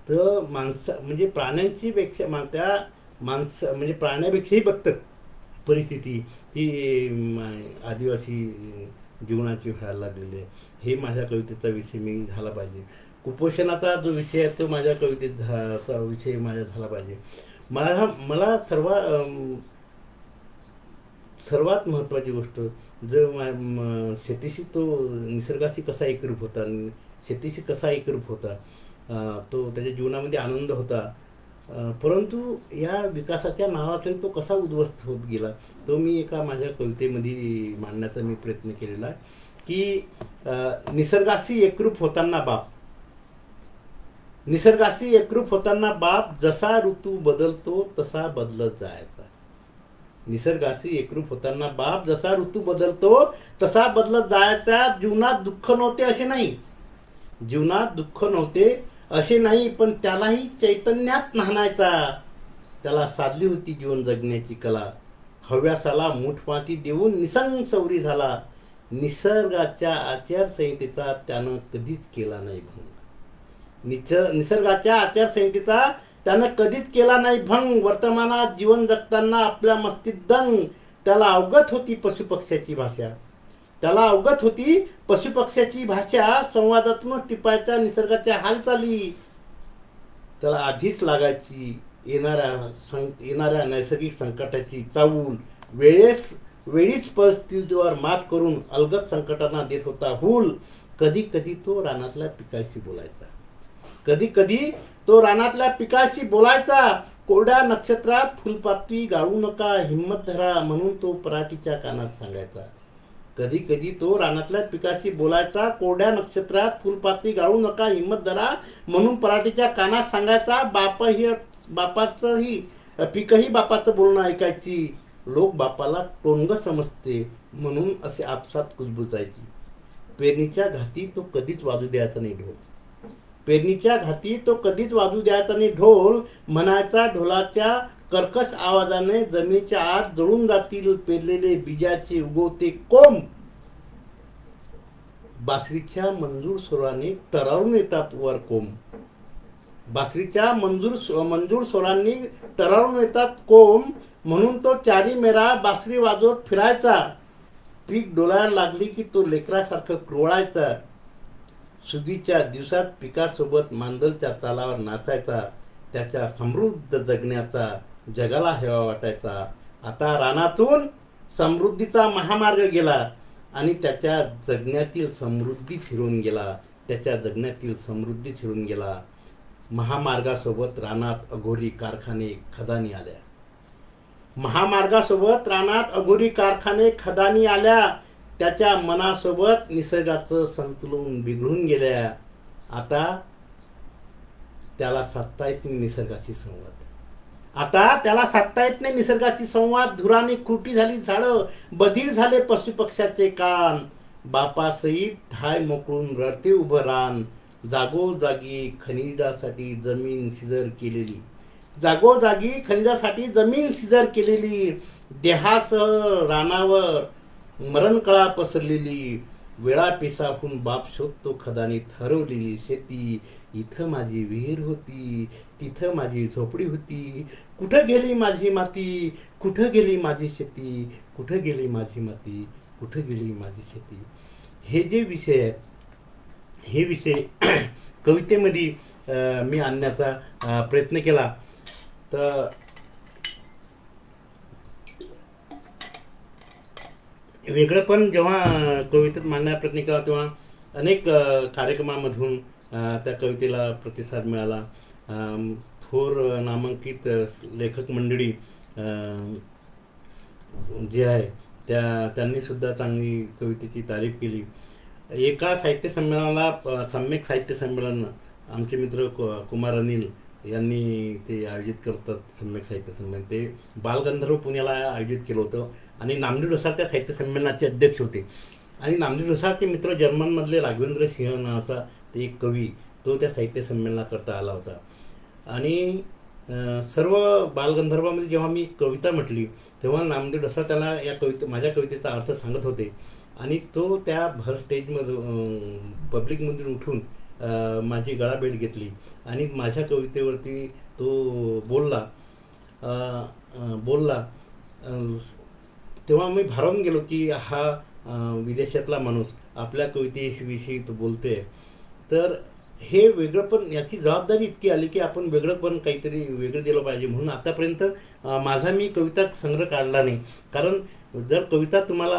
तर म्हणजे प्राण्यांची पेक्षा त्या म्हणजे प्राण्यापेक्षाही बदतर परिस्थिती ही आदिवासी जीवनाची व्हायला लागलेली आहे. हे माझ्या कवितेचा विषय मी झाला पाहिजे. कुपोषणाचा जो विषय आहे तो माझ्या कवितेचा विषय माझा झाला पाहिजे. मला सर्वात महत्त्वाची गोष्ट जो शेतीशी तो निसर्गाशी कसा एकरूप होता. शेतीशी कसा एकरूप होता. तो त्याच्या जीवनामध्ये आनंद होता. परंतु या विकासाच्या नावाखाली तो कसा उद्ध्वस्त होत गेला तो मी एका माझ्या कवितेमध्ये मांडण्याचा मी प्रयत्न केलेला आहे की निसर्गाशी एकरूप होताना बाप. निसर्गाशी एकरूप होताना बाप जसा ऋतू बदलतो तसा बदलत जायचा. निसर्गाशी एकरूप होताना बाप जसा ऋतू बदलतो तसा बदलत जायचा. जीवनात दुःख नव्हते असे नाही. जीवनात दुःख नव्हते असे नाही. पण त्यालाही चैतन्यात न्हाणायचा. त्याला साधली होती जीवन जगण्याची कला. हव्यासाला मूठमाती देऊन निसंग सौरी झाला. निसर्गाच्या आचारसंहितेचा त्यानं कधीच केला नाही भंग. निसर्गाच्या आचारसंहितेचा त्यानं कधीच केला नाही भंग. वर्तमानात जीवन जगताना आपल्या मस्तीत दंग. त्याला अवगत होती पशुपक्ष्याची भाषा. त्याला अवगत होती पशुपक्ष्याची भाषा. संवादातूनच टिपायच्या निसर्गाच्या हालचाली. त्याला आधीच लागायची येणाऱ्या नैसर्गिक संकटाची चावूल. वेळीच परिस्थितीवर मात करून अलगद संकटांना देत होता हूल. कधी कधी तो रानातल्या पिकाशी बोलायचा. कधी कधी तो रानातल्या पिकाशी बोलायचा. कोरड्या नक्षत्रात फुलपाती गाळू नका हिम्मत धरा म्हणून तो पराठीच्या कानात सांगायचा. कधी कधी तो रानातल्या पिकाशी बोलायचा. कोरड्या नक्षत्रात फुलपाती गाळू नका हिम्मत धरा म्हणून पराठीच्या कानात सांगायचा. बापाचंही पिकही बापाचं बोलणं ऐकायची. लोक बापाला टोंग समजते म्हणून असे आपसात कुजबुजायची. पेरणीच्या घाती तो कधीच वाजू द्यायचा नाही ढोल. पेरणीच्या घाती तो कधीच वाजू द्यायचा नाही ढोल. म्हणायचा ढोलाच्या कर्कश आवाजाने जमिनीच्या आत जळून जातील पेरलेले बीजाचे उगवते कोंब. बासरीच्या मंजूर स्वराने टरारून येतात वर कोंब. बासरीच्या मंजूर स्वरांनी टरारून येतात कोंब. म्हणून तो चारी मेरा बासरी वाजवत फिरायचा. पीक डोलायला लागली की तो लेकरासारखं क्रोळायचा. सुगीच्या दिवसात पिकासोबत मांदलच्या तालावर नाचायचा. त्याच्या समृद्ध जगण्याचा जगाला हेवा वाटायचा. आता रानातून समृद्धीचा महामार्ग गेला आणि त्याच्या जगण्यातील समृद्धी फिरून गेला, त्याच्या जगण्यातील समृद्धी फिरून गेला. महामार्गासोबत रानात अघोरी कारखाने खदानी आल्या, महामार्गासोबत रानात अघोरी कारखाने खदानी आल्या. त्याच्या मनासोबत निसर्गाचं संतुलन बिघडून गेल्या. आता त्याला साधता येत नाही निसर्गाशी संवाद, आता त्याला साधता येत नाही निसर्गाची संवाद. धुराने खुटी झाली झाडं, बधीर झाले पशुपक्ष्याचे कान. बापासहित धाय मोकळून रडते उभं रान. जागोजागी खनिजासाठी जमीन सिजर केलेली, जागोजागी खनिजासाठी जमीन सिजर केलेली. देहासह रानावर मरणकळा पसरलेली. वेळा पिसाहून बाप शोधतो खदानी ठरवलेली शेती. इथं माझी विहीर होती, तिथं माझी झोपडी होती. कुठं गेली माझी माती, कुठं गेली माझी शेती, कुठं गेली माझी माती, कुठं गेली माझी शेती. हे जे विषय आहेत, हे विषय कवितेमध्ये मी आणण्याचा प्रयत्न केला. तर वेगळं पण जेव्हा कवितेत मांडण्याचा प्रयत्न केला तेव्हा अनेक कार्यक्रमामधून त्या कवितेला प्रतिसाद मिळाला. थोर नामांकित लेखक मंडळी जे आहे त्यांनी सुद्धा चांगली कवितेची तारीफ केली. एका साहित्य संमेलनाला, सम्यक साहित्य संमेलन, आमचे मित्र कुमार अनिल यांनी ते आयोजित करतात. सम्यक साहित्य संमेलन ते बालगंधर्व पुण्याला आयोजित केलं होतं आणि नामदेव ढसाळ त्या साहित्य संमेलनाचे अध्यक्ष होते. आणि नामदेव ढसाळचे मित्र जर्मनमधले राघवेंद्र सिंह नावाचा ते एक कवी, तो त्या साहित्य संमेलनाकरता आला होता. आणि सर्व बालगंधर्वामध्ये जेव्हा मी कविता म्हटली तेव्हा नामदेव ढसाळ त्याला या माझ्या कवितेचा अर्थ सांगत होते. आणि तो त्या भर स्टेजमधून पब्लिकमधून उठून माझी गळाभेट घेतली आणि माझ्या कवितेवरती तो बोलला. तेव्हा मी भारावून गेलो की हा विदेशातला माणूस आपल्या कवितेविषयी तो बोलते. तर हे वेगळं पण, याची जबाबदारी इतकी आली की आपण वेगळं पण काहीतरी वेगळं दिलं पाहिजे. म्हणून आतापर्यंत माझा मी कविता संग्रह काढला नाही. कारण जर कविता तुम्हाला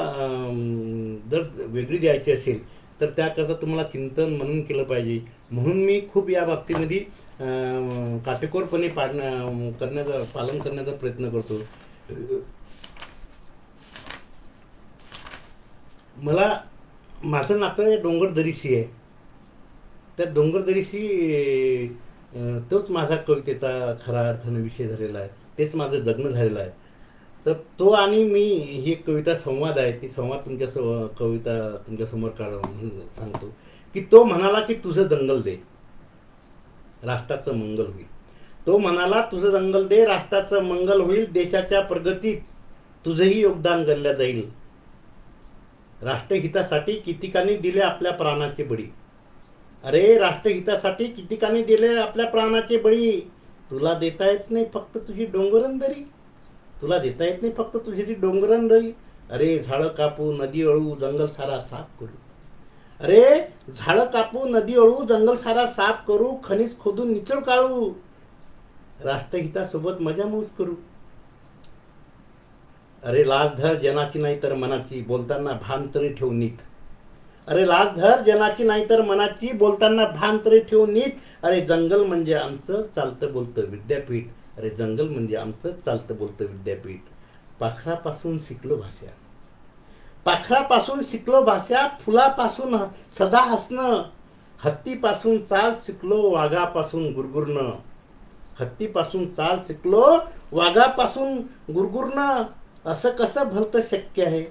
जर वेगळी द्यायची असेल तर त्याकरता तुम्हाला चिंतन मनन केलं पाहिजे. म्हणून मी खूप या बाबतीमध्ये काटेकोरपणे पालन करण्याचा प्रयत्न करतो. मला माझं नातं डोंगरदरीशी आहे. त्या डोंगरदरीशी तोच माझा कवितेचा खऱ्या अर्थानं विषय झालेला आहे, तेच माझं जगणं झालेलं आहे. तर तो आणि मी ही कविता संवाद आहे. ती संवाद कविता तुमच्यासमोर सांगतो की तो म्हणाला की तुझं जंगल दे, राष्ट्राचं मंगल होईल. तो म्हणाला तुझं जंगल दे, राष्ट्राचं मंगल होईल. देशाच्या प्रगतीत तुझंही योगदान गणलं जाईल. राष्ट्रहितासाठी कितीकानी दिले आपल्या प्राणाचे बळी. अरे राष्ट्रहितासाठी कितीकानी दिले आपल्या प्राणाचे बळी. तुला देता येत नाही फक्त तुझी डोंगरंदरी, तुला देता येत नाही फक्त तुझी ती डोंगरंदरी. अरे झाडं कापू नदी अळू जंगल सारा साफ करू. अरे झाडं कापू नदी अळू जंगल सारा साफ करू. खनिज खोदून निचळ काढू. राष्ट्रहितासोबत मजा मौज करू. अरे लाज धर जनाची नाही तर मनाची, बोलताना भान तरी ठेवू नीट. अरे लाज धर जनाची नाही तर मनाची, बोलताना भान तरी ठेवू नीट. अरे जंगल म्हणजे आमचं चालतं बोलतं विद्यापीठ. अरे जंगल म्हणजे आमचं चालतं बोलतं विद्यापीठ. पाखरापासून शिकलो भाषा, पाखरापासून शिकलो भाषा. फुलापासून सदा हसणं. हत्तीपासून चाल शिकलो, वाघापासून गुरगुरणं. हत्तीपासून चाल शिकलो, वाघापासून गुरगुरणं. असं कसं भलतं शक्य आहे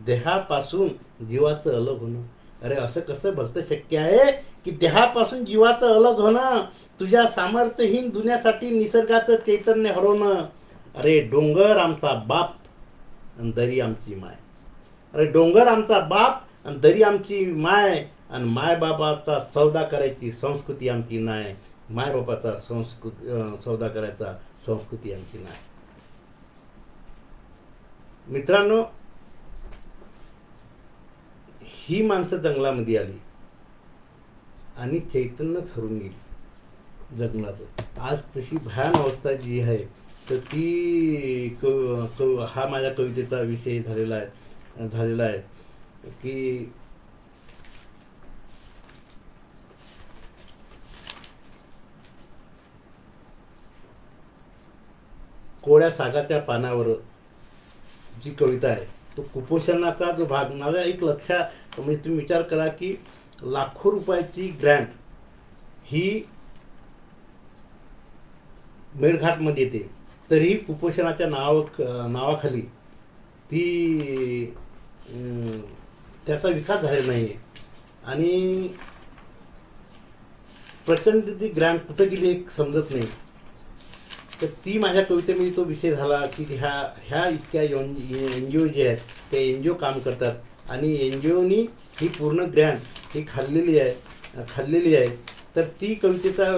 देहापासून जीवाचं अलग होणं. अरे असं कसं भलतं शक्य आहे की देहापासून जीवाचं अलग होणं. तुझ्या सामर्थ्यहीन दुनियासाठी निसर्गाचं चैतन्य हरवणं. अरे डोंगर आमचा बाप आणि दरी आमची माय. अरे डोंगर आमचा बाप आणि दरी आमची माय. आणि मायबापाचा सौदा करायची संस्कृती आमची नाही. मायबापाचा सौदा करायचा संस्कृती आमची नाही. मित्रांनो, ही माणसं जंगलामध्ये आली आणि चैतन्यच हरून गेली जगण्याचं. आज तशी भयान अवस्था जी आहे तर ती हा माझ्या कवितेचा विषय झालेला आहे की कोळ्या सागाच्या पानावर जी कविता आहे तो कुपोषणाचा जो भाग माझा एक लक्षात म्हणजे तुम्ही विचार करा की लाखो रुपयाची ग्रँट ही मेळघाटमध्ये येते तरीही कुपोषणाच्या नावाखाली ती त्याचा विकास झालेला नाही आहे आणि प्रचंड ती ग्रँट कुठं गेली एक समजत नाही. तर ती माझ्या कवितेमध्ये तो विषय झाला की ह्या इतक्या NGO जे आहेत ते NGO काम करतात आणि NGOनी ही पूर्ण ग्रँट ही खाल्लेली आहे. तर ती कवितेचा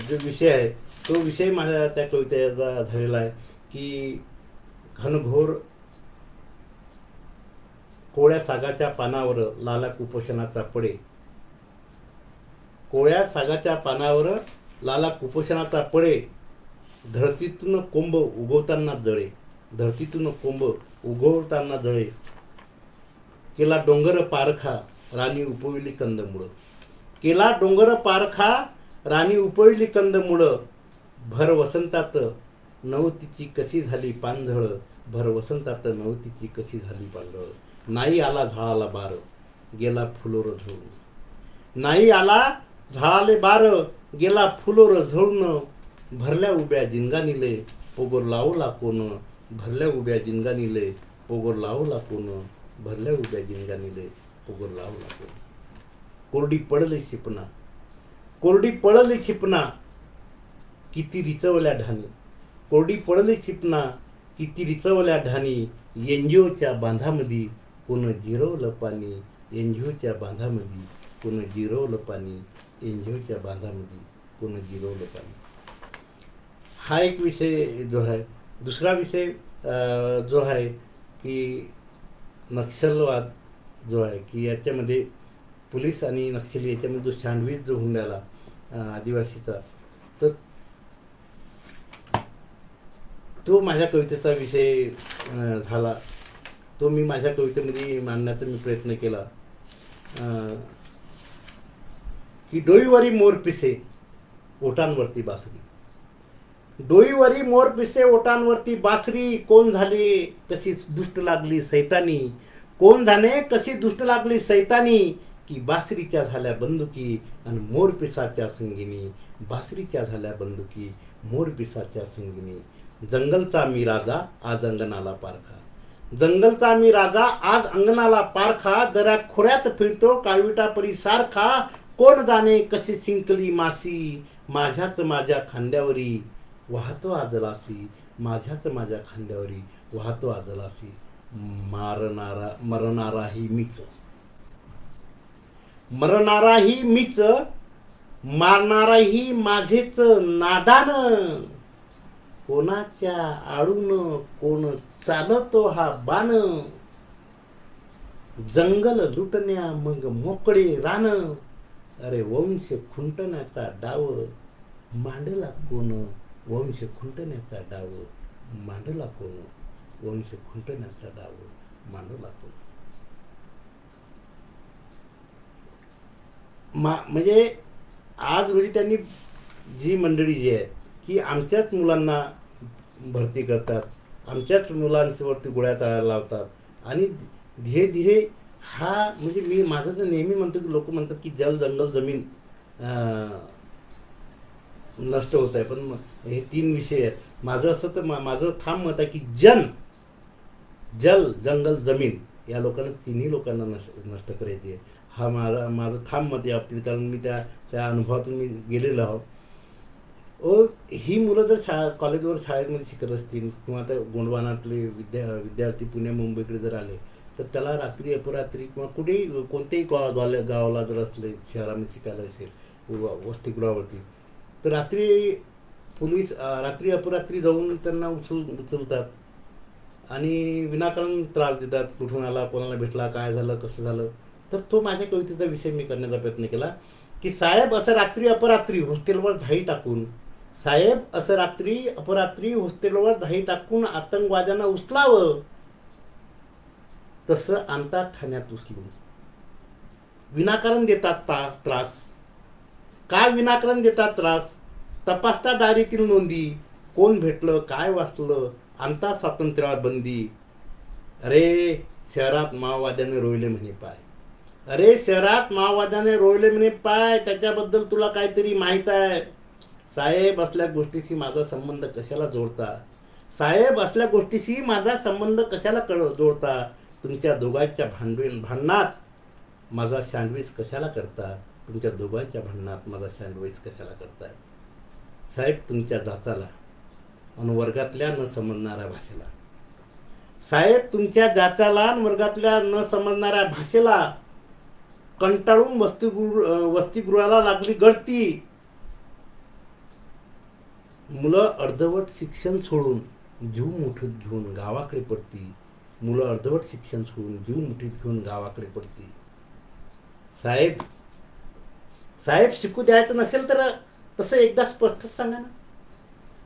जो विषय आहे तो विषय माझ्या त्या कवितेचा झालेला आहे की घनघोर कोळ्या सागाच्या पानावर लाला कुपोषणाचा पडे. कोळ्या सागाच्या पानावर लाला कुपोषणाचा पडे. धरतीतून कोंब उगवताना जळे. धरतीतून कोंब उगवताना जळे. केला डोंगर पारखा राणी उपविली कंदमुळं. केला डोंगर पारखा राणी उपविली कंदमुळं. भर वसंतात नवतीची कशी झाली पांझळ. भर वसंतात नवतीची कशी झाली पांझळ. नाही आला झाडाला बार गेला फुलोर झळून. नाही आला झाडाले बार गेला फुलोर झळून. भरल्या उभ्या जिनगानीले पोगोर लावला कोण. भरल्या उभ्या जिनगानीले पोगोर लावला कोण. भरल्या उभ्या जिनगानीले पोगोर लावला कोण. कोरडी पडले शिपना. कोरडी पडले शिपना किती रिचवल्या ढाणी. कोरडी पडले शिपना किती रिचवल्या ढाणी. NGOच्या बांधामध्ये कोण जिरवलं पाणी. NGOच्या बांधामध्ये कोण जिरवलं पाणी. NGOच्या बांधामध्ये कोण जिरवलं पाणी. हा एक विषय जो आहे. दुसरा विषय जो आहे की नक्षलवाद जो आहे की याच्यामध्ये पोलीस आणि नक्षली याच्यामध्ये जो सँडविच जो होऊन राहिला आदिवासीचा तर तो माझ्या कवितेचा विषय झाला. तो मी माझ्या कवितेमध्ये मांडण्याचा मी प्रयत्न केला की डोईवरी मोर पिसे ओटांवरती बासरी. डोईवरी मोर पिसे ओटांवरती बासरी. कोण झाले कशी दुष्ट लागली सैतानी. कोण झाले कशी दुष्ट लागली सैतानी. की बासरीच्या झाल्या बंदुकी आणि मोर पिसाच्या संगिनी. बासरीच्या झाल्या बंदुकी मोर पिसाच्या संगिनी. जंगलचा मी राजा आज अंगणाला पारखा. जंगलचा मी राजा आज अंगणाला पारखा. दऱ्या खोऱ्यात फिरतो काळविटा परी सारखा. कोण जाणे कशी शिंकली मासी. माझ्याच माझ्या खांद्यावरी वाहतो आजलासी. माझ्याच माझ्या खांद्यावरी वाहतो आजलासी. मरणाराही मीच. मरणाराही मीच. मारणाराही माझेच नादान. कोणाच्या आडून कोण चालतो हा बाण. जंगल लुटण्या मग मोकळे रान. अरे वंश खुंटण्याचा डाव मांडला कोण. वंश खुंटण्याचा डाव मांडला कोण. वंश खुंटण्याचा डाव मांडला कोण. म्हणजे आज रोजी त्यांनी जी मंडळी जी आहे की आमच्याच मुलांना भरती करतात. आमच्याच मुलांवरती गोळ्या लावतात आणि धीरे धीरे हा म्हणजे मी माझं तर नेहमी म्हणतो की लोक म्हणतात की जल जंगल जमीन नष्ट होत आहे. पण हे 3 विषय आहेत. माझं असं तर माझं ठाम मत आहे की जल जंगल जमीन या लोकांना तिन्ही लोकांना नष्ट करायची आहे. हा माझं ठाम मत या बाबतीत. कारण मी त्या अनुभवातून मी गेलेलो आहोत. ही मुलं जर कॉलेजवर शाळेमध्ये शिकत असतील किंवा त्या गोंडवानातले विद्यार्थी पुणे मुंबईकडे जर आले तर त्याला रात्री अपरात्री किंवा कुठेही कोणत्याही गावाला जर असले शहरामध्ये शिकायला असेल वसतिगृहावरती तर रात्री पोलीस रात्री अपरात्री जाऊन त्यांना उचलतात आणि विनाकारण त्रास देतात. कुठून आला, कोणाला भेटला, काय झालं, कसं झालं. तर तो माझ्या कवितेचा विषय मी करण्याचा प्रयत्न केला की साहेब असं रात्री अपरात्री हॉस्टेलवर धाडी टाकून साहेब, असं रात्री अपरात्री हॉस्टेलवर दही टाकून आतंकवाद्यांना उचलावं, तसं आणतात ठाण्यात उचलून. विनाकारण देतात त्रास. काय विनाकारण देतात त्रास? तपासता डायरीतील नोंदी, कोण भेटलं, काय वाचलं, आणता स्वातंत्र्यावर बंदी. अरे शहरात माओवाद्याने रोवले म्हणे पाय. अरे शहरात माओवाद्याने रोवले म्हणे पाय, त्याच्याबद्दल तुला काहीतरी माहीत आहे? साहेब, असल्या गोष्टीशी माझा संबंध कशाला जोडता? साहेब, असल्या गोष्टीशी माझा संबंध कशाला जोडता? तुमच्या दोघांच्या भांडणात माझा सँडविच कशाला करता? तुमच्या दोघांच्या भांडणात माझा सँडविच कशाला करताय? साहेब, तुमच्या जाताला आणि वर्गातल्या न समजणाऱ्या भाषेला. साहेब, तुमच्या जाताला आणि वर्गातल्या न समजणाऱ्या भाषेला कंटाळून वसतिगृहाला लागली गळती. मुलं अर्धवट शिक्षण सोडून जीव मुठीत घेऊन गावाकडे पडती. मुलं अर्धवट शिक्षण सोडून जीव मुठीत घेऊन गावाकडे पडती. साहेब, साहेब, शिकू द्यायचं नसेल तर तसं एकदा स्पष्टच सांगा ना.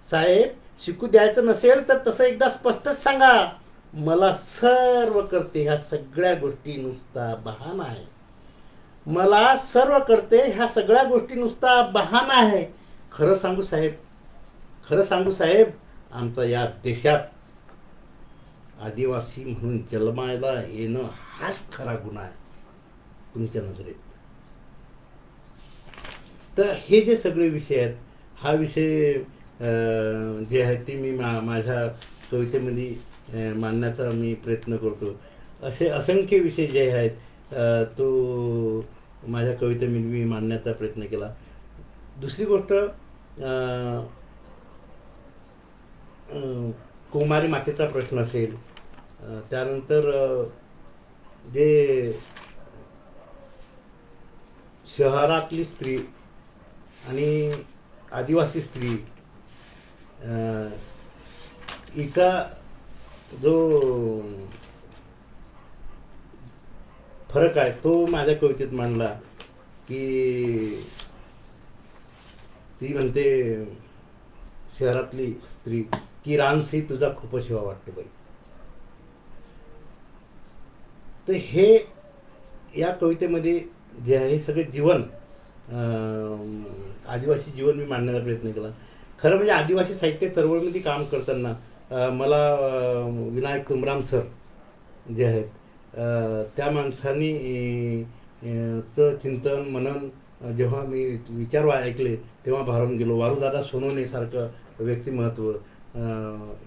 साहेब, शिकू द्यायचं नसेल तर तसं एकदा स्पष्टच सांगा. मला सर्व करते ह्या सगळ्या गोष्टी नुसता बहाणा आहे. मला सर्व करते ह्या सगळ्या गोष्टी नुसता बहाणा आहे. खरं सांगू साहेब, खरं सांगू साहेब, आमचा या देशात आदिवासी म्हणून जन्मायला येणं हाच खरा गुन्हा आहे तुमच्या नजरेत. तर हे जे सगळे विषय आहेत, हा विषय जे आहे ते मी माझ्या कवितेमध्ये मांडण्याचा मी प्रयत्न करतो. असे असंख्य विषय जे आहेत तो माझ्या कवितेमध्ये मी मांडण्याचा प्रयत्न केला. दुसरी गोष्ट, कुमारी मातेचा प्रश्न असेल, त्यानंतर जे शहरातली स्त्री आणि आदिवासी स्त्री हिचा जो फरक आहे तो माझ्या कवितेत मांडला. की ती म्हणते शहरातली स्त्री की रानसी तुझा खूपच शिवा वाटतो बाई. तर हे या कवितेमध्ये जे आहे सगळे जीवन, आदिवासी जीवन मी मांडण्याचा प्रयत्न केला. खरं म्हणजे आदिवासी साहित्य चळवळीमध्ये काम करताना मला विनायक तुमराम सर जे आहेत त्या माणसांनी चं चिंतन मनन जेव्हा मी विचार ऐकले तेव्हा भारावून गेलो. वारूदादा सोनवणे सारखं व्यक्तिमत्व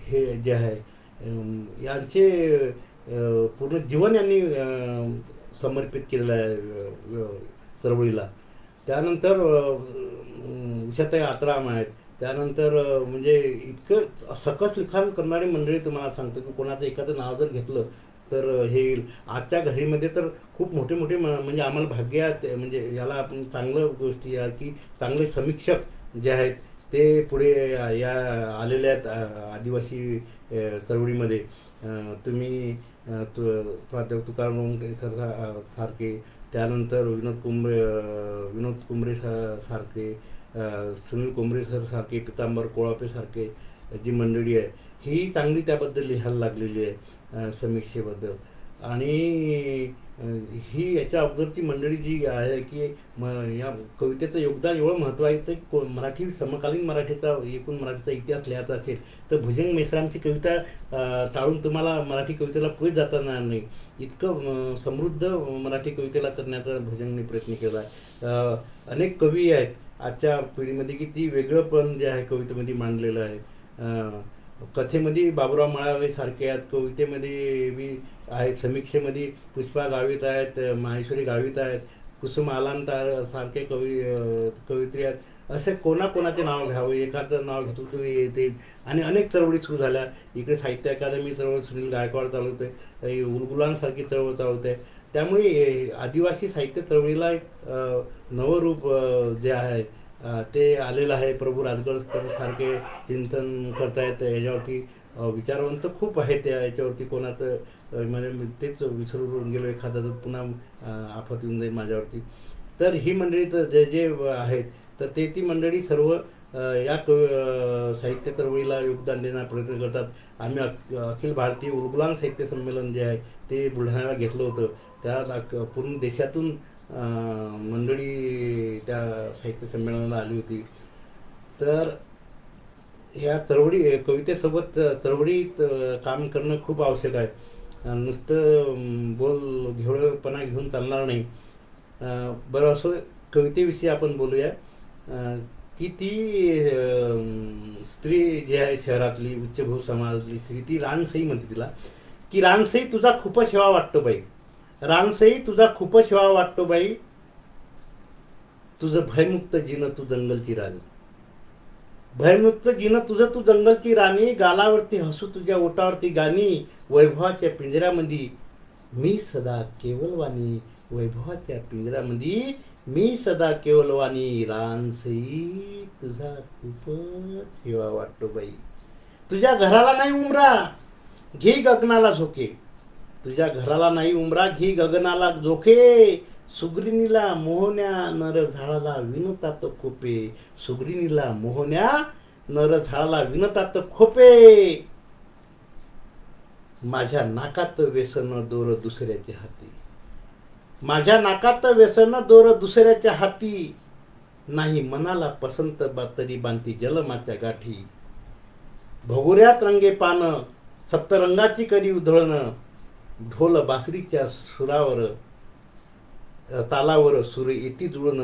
हे जे आहे यांचे पूर्ण जीवन यांनी समर्पित केलेलं आहे चळवळीला. त्यानंतर उषाताई आत्राम आहेत. त्यानंतर म्हणजे इतकं सकस लिखाण करणारी मंडळी तुम्हाला सांगतो की कोणाचं एखादं नाव जर घेतलं तर हे आजच्या घडीमध्ये तर खूप मोठे मोठे म्हणजे आम्हाला भाग्यात म्हणजे याला आपण चांगलं गोष्टी या की चांगले समीक्षक जे आहेत ते पुढे या आलेले आहेत आदिवासी चळवळीमध्ये. तुम्ही प्राध्यापक तुकाराम ओंके सर सारखे, त्यानंतर विनोद कुंबरे सारखे, सुनील कुंबरे सर सारखे, पितांबर कोळापे सारखे जी मंडळी आहे ही चांगली त्याबद्दल लिहायला लागलेली आहे समीक्षेबद्दल. आणि ही याच्या अगोदरची मंडळी जी आहे की या कवितेचं योगदान एवढं महत्त्वाचं की मराठी समकालीन मराठीचा एकूण मराठीचा इतिहास लिहायचा असेल तर भुजंग मेश्रामची कविता टाळून तुम्हाला मराठी कवितेला पुढे जाता येणार नाही. इतकं समृद्ध मराठी कवितेला करण्याचा भुजंगने प्रयत्न केला आहे. अनेक कवी आहेत आजच्या पिढीमध्ये की ती वेगळं पण जे आहे कवितेमध्ये मांडलेलं आहे. कथेमध्ये बाबुराव मळावे सारखे आहेत, कवितेमध्ये बी आहेत, समीक्षेमध्ये पुष्पा गावित आहेत, माहेश्वरी गावित आहेत, कुसुम आलांता सारखे कवयित्री आहेत. असे कोणाकोणाचे नाव घ्यावं, एखादं नाव घेतलं तर येते. आणि अनेक चळवळी सुरू झाल्या. इकडे साहित्य अकादमी चळवळ सुनील गायकवाड चालवते, उलगुलांसारखी चळवळ चालवते. त्यामुळे आदिवासी साहित्य चळवळीला एक नवं रूप जे आहे ते आलेलं आहे. प्रभू राजगड सारखे चिंतन करतायत याच्यावरती. विचारवंत खूप आहेत याच्यावरती. कोणाचं म्हणजे तेच विसरून गेलो एखादा तर पुन्हा आफत येऊन जाईल माझ्यावरती. तर ही मंडळी तर जे जे आहेत तर ती मंडळी सर्व या साहित्य चळवळीला योगदान देण्याचा प्रयत्न करतात. आम्ही अखिल भारतीय उलगुलान साहित्य संमेलन जे आहे ते बुलढाण्याला घेतलं होतं. त्यात पूर्ण देशातून मंडळी त्या साहित्य संमेलनाला आली होती. तर ह्या कवितेसोबत चळवळीत काम करणं खूप आवश्यक आहे. नुसतं बोल घेवळपणा घेऊन चालणार नाही. बरं, असं कवितेविषयी आपण बोलूया की ती स्त्री जी आहे शहरातली उच्चभू समाजातली स्त्री, ती रानसई म्हणते तिला, की रानसई तुझा खूपच हेवा वाटतो बाई, रानसई तुझा खूपच हेवा वाटतो बाई, तुझं भयमुक्त जीनं तू जंगलची राणी, भयमुक्त जीनं तुझं तू जंगलची राणी, गालावरती हसू तुझ्या ओटावरती गाणी, वैभवाच्या पिंजऱ्यामध्ये मी सदा केवलवाणी, वैभवाच्या पिंजऱ्यामध्ये मी सदा केवलवाणी, रानसई तुझा खूपच हेवा वाटतो बाई, तुझ्या घराला नाही उमरा घे गगनाला झोके, तुझ्या घराला नाही उमरा घे गगनाला झोके, सुग्रीनीला मोहन्या नर झाडाला विणतात खोपे, सुग्रीनीला मोहन्या नर झाडाला विणतात खोपे, माझ्या नाकात व्यसन दोर दुसऱ्याच्या हाती, माझ्या नाकात व्यसन दोर दुसऱ्याच्या हाती, नाही मनाला पसंत तरी बांधती जलमाच्या गाठी, भगुऱ्यात रंगे पान सप्तरंगाची करी उधळण, ढोल बासरीच्या सुरावर तालावर सूर येती जुळण,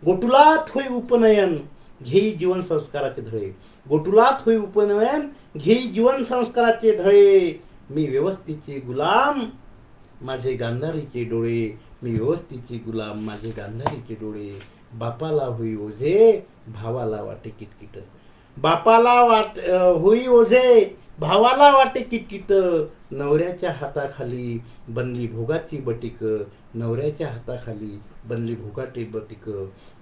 गोटुलात होई उपनयन घेई जीवन संस्काराचे धळे, गोटुलात होई उपनयन घेई जीवन संस्काराचे धळे, मी व्यवस्थेचे गुलाम माझे गांधारीचे डोळे, मी व्यवस्थेचे गुलाम माझे गांधारीचे डोळे, बापाला होई ओझे भावाला वाटे किटकिट, बापाला होई ओझे भावाला वाटे किटकिट, नवऱ्याच्या हाताखाली बनली भोगाची बटीक, नवऱ्याच्या हाताखाली बनली भोगाटी बटीक,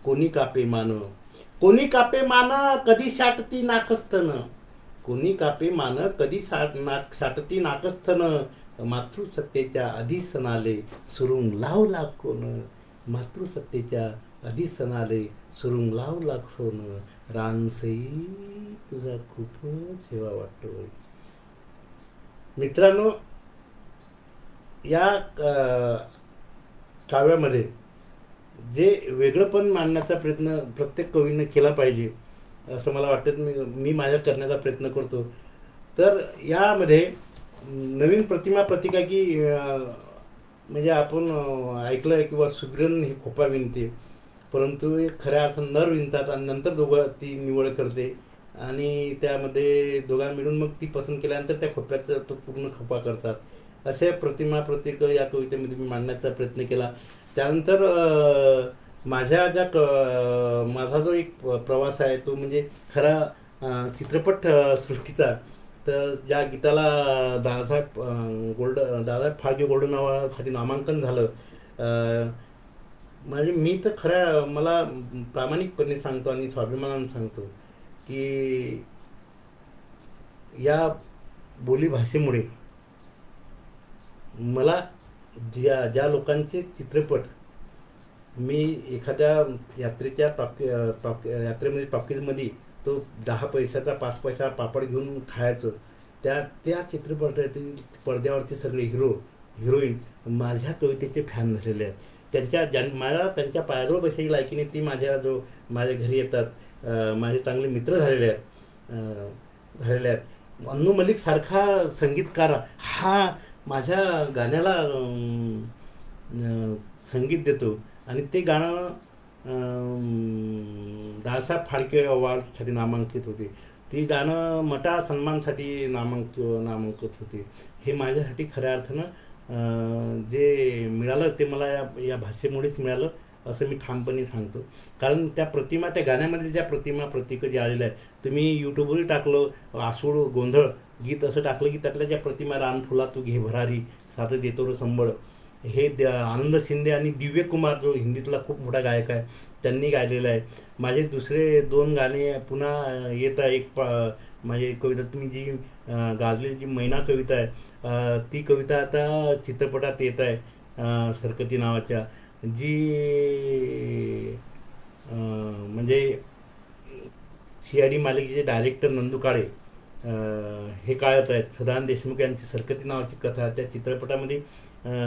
कोणी कापे मान, कोणी कापे मान कधी साटती नाकस्थन, कोणी कापे मान कधी साटती नाकस्थन, मातृसत्तेच्या आधी सणाले सुरुंग लावला कोण, मातृसत्तेच्या आधी सणाले सुरुंग लावला कोण, रानसई तुझा खूपच सेवा वाटतो. मित्रांनो, या काव्यामध्ये जे वेगळंपण मांडण्याचा प्रयत्न प्रत्येक कवीनं केला पाहिजे असं मला वाटतं. मी माझ्या करण्याचा प्रयत्न करतो. तर यामध्ये नवीन प्रतिमा प्रतिका की म्हणजे आपण ऐकलं आहे किंवा सुग्रण ही खोपा विणते, परंतु खऱ्या अर्थानं नर विणतात आणि नंतर दोघं ती निवड करते आणि त्यामध्ये दोघां मिळून मग ती पसंत केल्यानंतर त्या खोप्याचा तो पूर्ण खोपा करतात. असे प्रतिमा प्रतीक या कवितेमध्ये मी मांडण्याचा प्रयत्न केला. त्यानंतर माझ्या माझा जो एक प्रवास आहे तो म्हणजे खरा चित्रपट सृष्टीचा. तर ज्या गीताला दादासाहेब फाळके गोल्डन अवॉर्डसाठी नामांकन झालं, म्हणजे मी तर खऱ्या मला प्रामाणिकपणे सांगतो आणि स्वाभिमानाने सांगतो की या बोलीभाषेमुळे मला ज्या लोकांचे चित्रपट मी एखाद्या यात्रेच्या यात्रेमध्ये टॉकीजमध्ये तो 10 पैशाचा 5 पैसा पापड घेऊन खायचो, त्या चित्रपटातील पडद्यावरचे सगळे हिरोईन माझ्या कवितेचे फॅन झालेले आहेत. मला त्यांच्या पायाजवळ बसायची लायकीने ती माझ्या घरी येतात. माझे चांगले मित्र झालेले आहेत. अन्नू मलिक सारखा संगीतकार हा माझ्या गाण्याला संगीत देतो आणि ते गाणं दादासाहेब फाळके अवॉर्डसाठी नामांकित होते. ती गाणं मटा सन्मानसाठी नामांकित होते. हे माझ्यासाठी खऱ्या अर्थानं जे मिळालं ते मला या भाषेमुळेच मिळालं असं मी ठामपणे सांगतो. कारण त्या गाण्यामध्ये ज्या प्रतिमा प्रतीक जे आलेलं आहे, तुम्ही यूट्यूबवरही टाकलं आसूड गोंधळ गीत असं टाकलं की त्यातल्या ज्या प्रतिमा रानफुला तू घे भरारी साथ देतो रे संबळ, हे आनंद शिंदे आणि दिव्य कुमार जो हिंदीतला खूप मोठा गायक आहे त्यांनी गायलेलं आहे. माझे दुसरे 2 गाणे पुन्हा येत आहे. माझी कविता तुम्ही जी गाजलेली जी मैना कविता आहे ती कविता आता चित्रपटात येत आहे सरकती नावाच्या, जी म्हणजे CID मालिकेचे डायरेक्टर नंदू काळे हे काळत आहेत. सदानंद देशमुख यांची सरकती नावाची कथा त्या चित्रपटामध्ये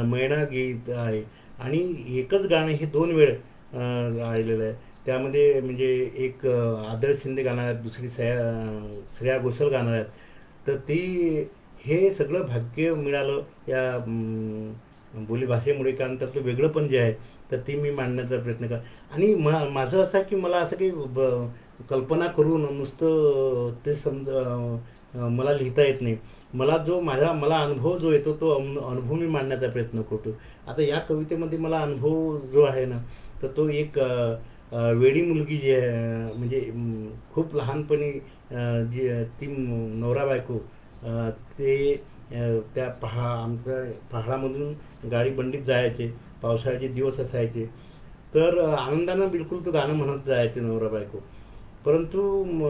मैना गीत आहे आणि एकच गाणं हे 2 वेळ आलेलं आहे. त्यामध्ये म्हणजे एक आदर्श शिंदे गाणार आहेत, दुसरी श्रेया घोषाल गाणार आहेत. तर ती हे सगळं भाग्य मिळालं या बोलीभाषेमुळे, कारण त्यातलं वेगळं पण जे आहे तर ती मी मांडण्याचा प्रयत्न कर. आणि माझं असं की मला असं काही कल्पना करून नुसतं ते मला लिहिता येत नाही. मला मला अनुभव जो येतो तो अनुभव मी मांडण्याचा प्रयत्न करतो. आता या कवितेमध्ये मला अनुभव जो आहे ना, तर तो एक वेडी मुलगी जी आहे, म्हणजे खूप लहानपणी जी ती नवरा बायको ते त्या आमच्या पहाडामधून गाडी बंडीत जायचे, पावसाळ्याचे दिवस असायचे, तर आनंदानं बिलकुल तो गाणं म्हणत जायचे नवरा बायको. परंतु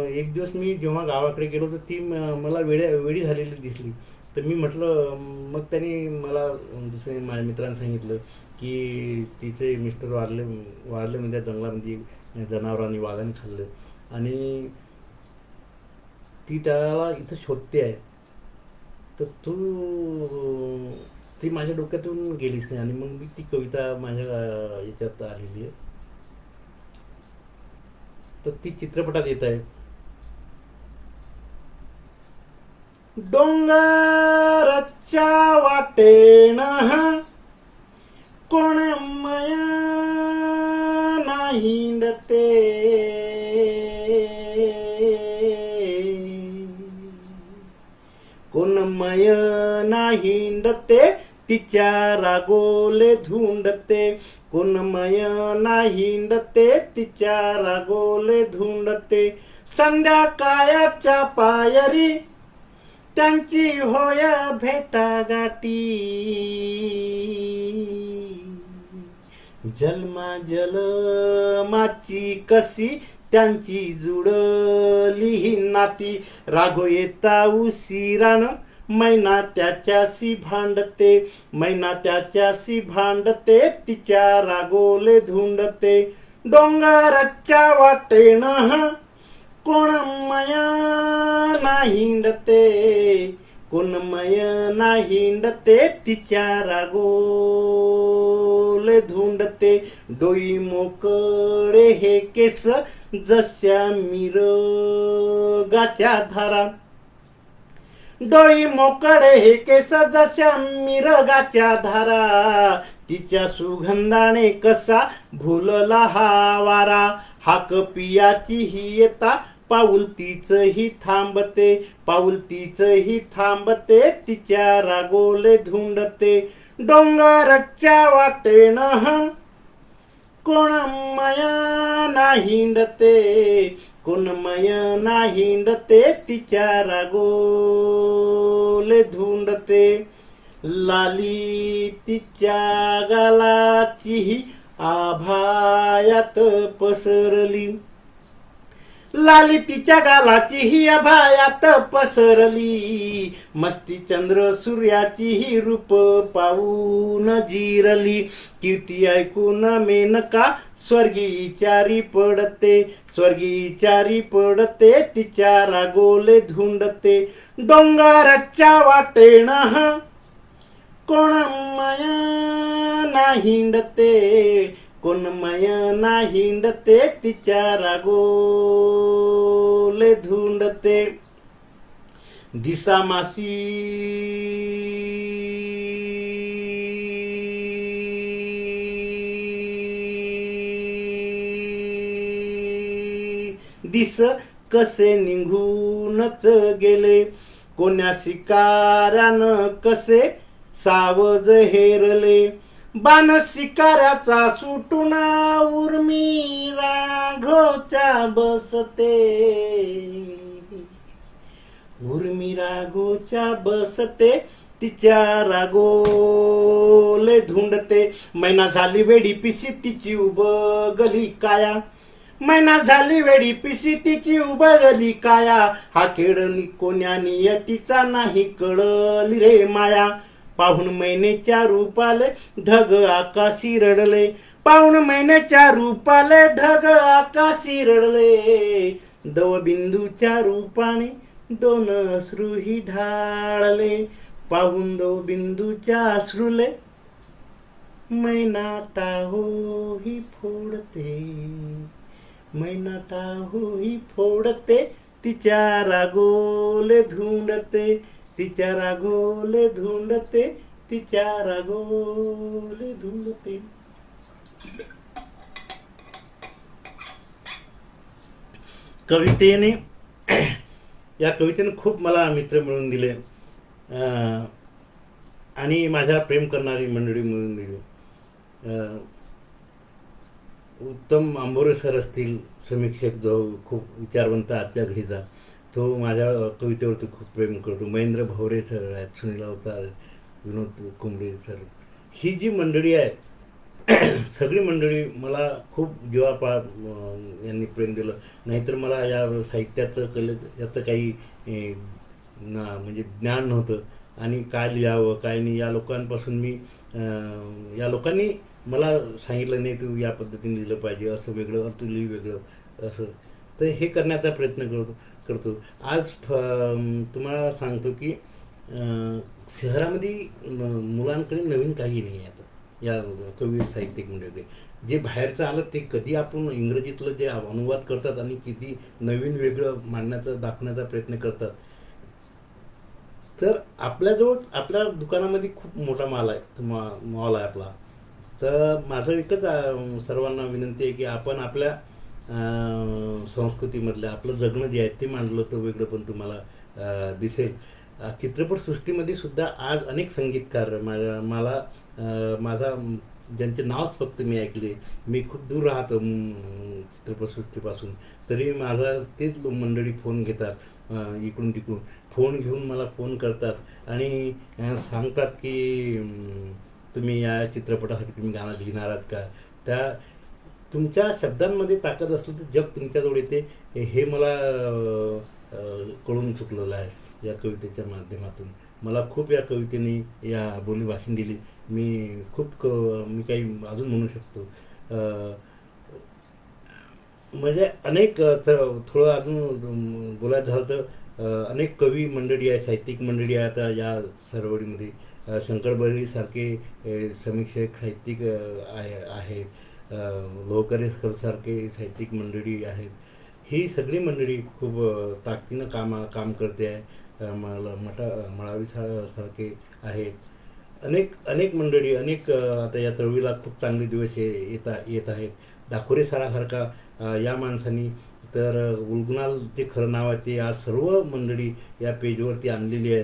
एक दिवस मी जेव्हा गावाकडे गेलो तर ती मला वेडी झालेली दिसली. तर मी म्हटलं, मग त्यांनी मला दुसरे माझ्या मित्रांनी सांगितलं की तिचे मिस्टर वारले म्हणजे जंगलामध्ये जनावरांनी वाघाने खाल्लं आणि ती त्याला इथं शोधते आहे. तर ती माझ्या डोक्यातून गेलीच नाही आणि मग मी ती कविता माझ्या याच्यात आलेली आहे. तर ती चित्रपटात येत आहे. डोंगराच्या वाटेन कोण माया हिंडते, कोण माया हिंडते तिच्या रागोले धुंडते, कोण माया हिंडते तिच्या रागोले धुंडते. संध्याकाळच्या पायरी त्यांची होय भेटागाठी, जन्माची कशी त्यांची जुडली नाती. राघो येता उशिरान मैना त्याच्याशी भांडते, मैना त्याच्याशी भांडते तिच्या रागोले धुंडते. डोंगराच्या वाटेन कोण माया हिंडते, कोण माया हिंडते तिच्या रागोले धुंडते. डोई मोकळे हे केस जशा मिरगाच्या धारा, डोई मोकळे हे केस जशा मिरगाच्या धारा. तिच्या सुगंधाने कसा भुलला हा वारा, हाक पियाची ही येता पाऊल तीचही थांबते, पाऊल तीचही थांबते तिच्या रागोले धुंडते. डोंगराच्या वाटेन कोण माया हिंडते, कोण माया हिंडते तिच्या रागोले धुंडते. लाली तिच्या गालाची आभायात पसरली, लाली तिच्या गालाची ही आभायात पसरली. मस्ती चंद्र सूर्याची ही रूप पाहून जिरली. कीर्ती ऐकून मेनका स्वर्गीचारी पडते, स्वर्गीचारी पडते तिच्या रागोले धुंडते. डोंगराच्या वाटेन कोण माया हिंडते, कोण माया हिंडते तिच्या रागोले धुंडते. दिसा मासी दिस कसे निघूनच गेले, कोण्या शिकाऱ्यानं कसे सावज हेरले. बाण शिकाऱ्याचा सुटून उर्मी राघोच्या बसते, उर्मी राघोच्या बसते तिच्या रागोले धुंडते. मैना झाली वेडी पिशी तिची उबगली काया, मैना झाली वेडी पिशी तिची उबगली काया. हा खेळ कोण्या नियतीचा नाही कळली रे माया. पाहून मैनेच्या रूपाले ढग आकाशी रडले, पाहून मैनेच्या रूपाले ढग आकाशी रडले. दवबिंदूच्या रूपाने दोन अश्रूही ढाळले, पाहून दवबिंदूच्या अश्रूले मैना टाहोही फोडते, मैना टाहोही फोडते, तिच्या रागोले धुंडते, तिच्या रागोले धुंडते, तिच्या रागोले धुंडते. कवितेने या कवितेने खूप मला मित्र मिळून दिले आणि माझ्या प्रेम करणारी मंडळी मिळून दिली. उत्तम आंबोरे सर असतील, समीक्षक जो खूप विचारवंत आजच्या घडीचा, तो माझ्या कवितेवरती खूप प्रेम करतो. महेंद्र भवरे सर आहेत, सुनील अवतार, विनोद कुंबळे सर, ही जी मंडळी आहे सगळी मंडळी मला खूप जीवापाड यांनी प्रेम दिलं. नाहीतर मला या साहित्याचं याचं काही म्हणजे ज्ञान नव्हतं आणि काय लिहावं काय नाही. या लोकांपासून मी या लोकांनी मला सांगितलं, नाही तू या पद्धतीने लिहिलं पाहिजे, असं वेगळं, तू लिहि वेगळं असं. तर हे करण्याचा प्रयत्न करतो. आज तुम्हाला सांगतो की शहरामध्ये मुलांकडे नवीन काही नाही आहे आता या कवी साहित्यिक मंडळी. जे बाहेरचं आलं ते कधी आपण इंग्रजीतलं जे अनुवाद करतात आणि किती नवीन वेगळं मांडण्याचा दाखवण्याचा प्रयत्न करतात. तर आपल्याजवळ आपल्या दुकानामध्ये खूप मोठा माल आहे, मॉल आहे आपला. तर माझं एकच सर्वांना विनंती आहे की आपण आपल्या संस्कृतीमधलं आपलं जगणं जे आहे ते मांडलं तर वेगळं पण तुम्हाला दिसेल. चित्रपटसृष्टीमध्ये सुद्धा आज अनेक संगीतकार मला माझा ज्यांचे नावच फक्त मी ऐकले, मी खूप दूर राहतो चित्रपटसृष्टीपासून, तरी माझा तेच मंडळी फोन घेतात इकडून तिकडून, फोन घेऊन मला फोन करतात आणि सांगतात की तुम्ही या चित्रपटासाठी तुम्ही गाणं लिहिणार आहात का. त्या तुमच्या शब्दांमध्ये ताकद असली तर जग तुमच्याजवळ येते, हे मला कळून चुकलेलं आहे या कवितेच्या माध्यमातून. मला खूप या कवितेने या बोलीभाषेने दिली. मी मी काही अजून म्हणू शकतो. म्हणजे अनेक थोडं अजून बोलायचं झालं तर अनेक कवी मंडळी आहे, साहित्यिक मंडळी आहे आता या सरवडीमध्ये. शंकर बर्डी सारखे समीक्षक साहित्यिक आहेत, लोहकरेकर सारखे साहित्यिक मंडळी आहेत. ही सगळी मंडळी खूप ताकदीनं काम करते आहे. मळावी सारखे आहेत, अनेक मंडळी, आता या चळवळीला खूप चांगले दिवस येत आहेत. दाखोरे सरासारखा या माणसांनी तर उलगुणाल जे खरं नाव आहे ते आज सर्व मंडळी या पेजवरती आणलेली आहे.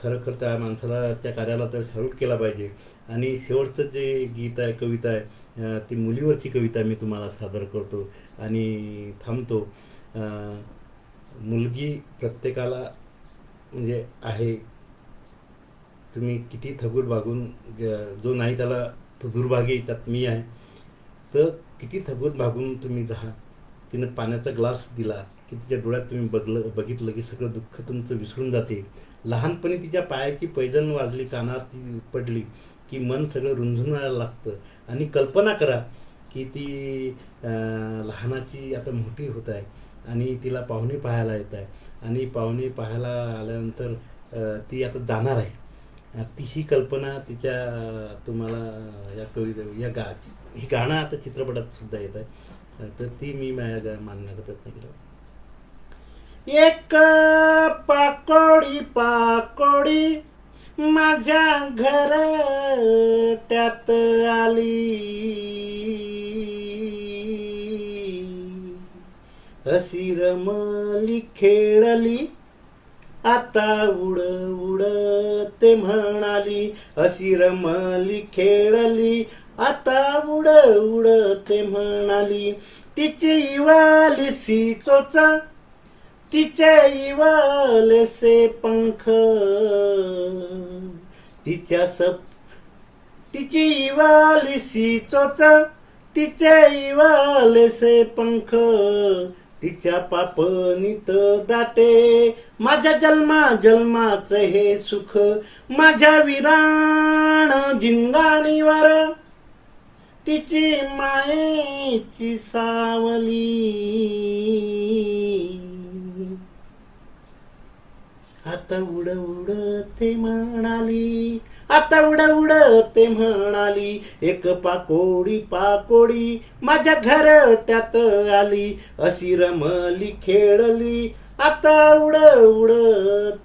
खरं त्या माणसाला, त्या कार्याला तर सॅल्यूट केला पाहिजे. आणि शेवटचं जे गीत आहे, कविता आहे, ती मुलीवरची कविता मी तुम्हाला सादर करतो आणि थांबतो. मुलगी प्रत्येकाला म्हणजे आहे, तुम्ही किती थगूर भागून, जो नाही त्याला तो दुर्भाग्य, त्यात मी आहे. तर किती थगूर भागून तुम्ही जा, तिनं पाण्याचा ग्लास दिला की तिच्या डोळ्यात तुम्ही बघितलं की सगळं दुःख तुमचं विसरून जाते. लहानपणी तिच्या पायाची पैजण वाजली, कानावर ती पडली की मन सगळं रुंजून लागतं. आणि कल्पना करा की ती लहानाची आता मोठी होत आहे आणि तिला पाहुणे पाहायला येत आहे आणि पाहुणे पाहायला आल्यानंतर ती आता जाणार आहे. ही कल्पना तिच्या तुम्हाला या कविता ही गाणं आता चित्रपटात सुद्धा येत आहे. तर ती मी मांडण्याचा प्रयत्न केला. एक पाकोडी माझ्या घरट्यात आली, अशी रमली खेळली आता उड ते म्हणाली, अशी रमली खेळली आता उड ते म्हणाली. तिची इवालीसी चोचा, तिचे इवालेसे पंख, तिची इवालीसी चोचा, तिचे इवालेसे पंख, तिच्या पापणीत दाटे माझ्या जन्माचं हे सुख, माझ्या विराण जिंगाणीवर तिची मायेची सावली. आता उड उड ते म्हणाली, आता उड उड ते म्हणाली, एक पाकोडी पाकोडी माझ्या घरट्यात आली, अशी रमली खेळली, आता उड उड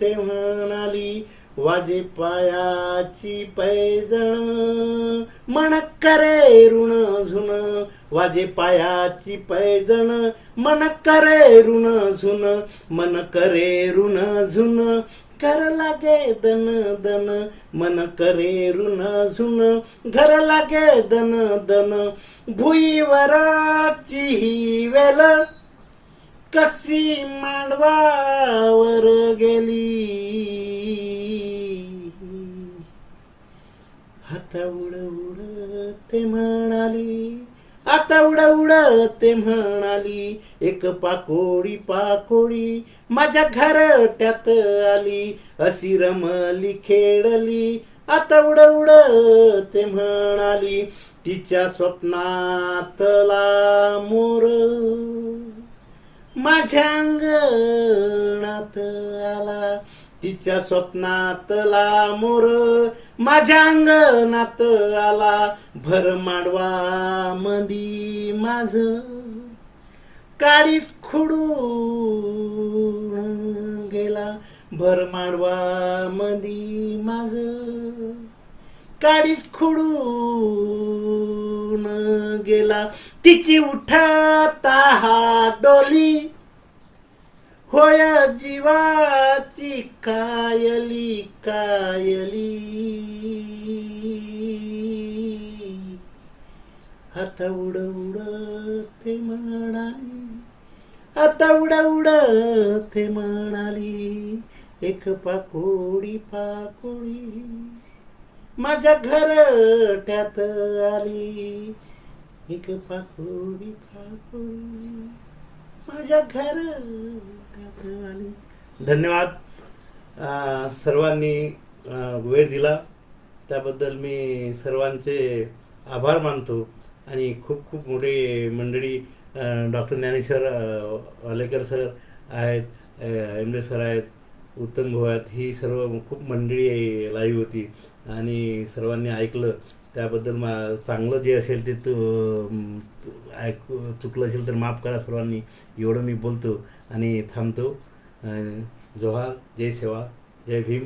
ते म्हणाली, वाजे पायाची पैजण मन करे ऋण झुन, वाजे पायाची पैजण मन करे ऋण झुन, मन करे ऋण झुन, घर लागे दन दन, मन करे ऋण झुन, घर लागे दन दन, भुईवराची ही वेल कशी मांडवावर गेली, आता उड उड ते म्हणाली, आता उड उड ते म्हणाली, एक पाकोडी पाकोडी माझ्या घरट्यात आली, अशी रमली खेळली, आता उड उड ते म्हणाली, तिच्या स्वप्नातला मोर माझ्या अंगणात आला, तिच्या स्वप्नातला मोर माझ्या अंगणात आला, भर मांडवा मधी माझ काडीच खुडून गेला, भर मांडवा मधी माझ काडीच खुडून गेला, तिची उठाता हा डोली होय जीवाची कायली कायली, आता उड उड ते म्हणाली, आता उड उड ते म्हणाली, एक पाकोडी पाकोडी माझ्या घरट्यात आली, एक पाकोडी पाकोडी माझ्या घरट्यात आली. धन्यवाद. सर्वांनी वेळ दिला त्याबद्दल मी सर्वांचे आभार मानतो. आणि खूप खूप मोठे मंडळी डॉक्टर ज्ञानेश्वर वालेकर सर आहेत, एमले सर आहेत, उत्तम भाऊ आहेत, ही सर्व खूप मंडळी लाईव्ह होती आणि सर्वांनी ऐकलं. त्याबद्दल चांगलं जे असेल ते चुकलं असेल तर माफ करा सर्वांनी. एवढं मी बोलतो आणि थांबतो. जोहार, जय सेवा, जय भीम.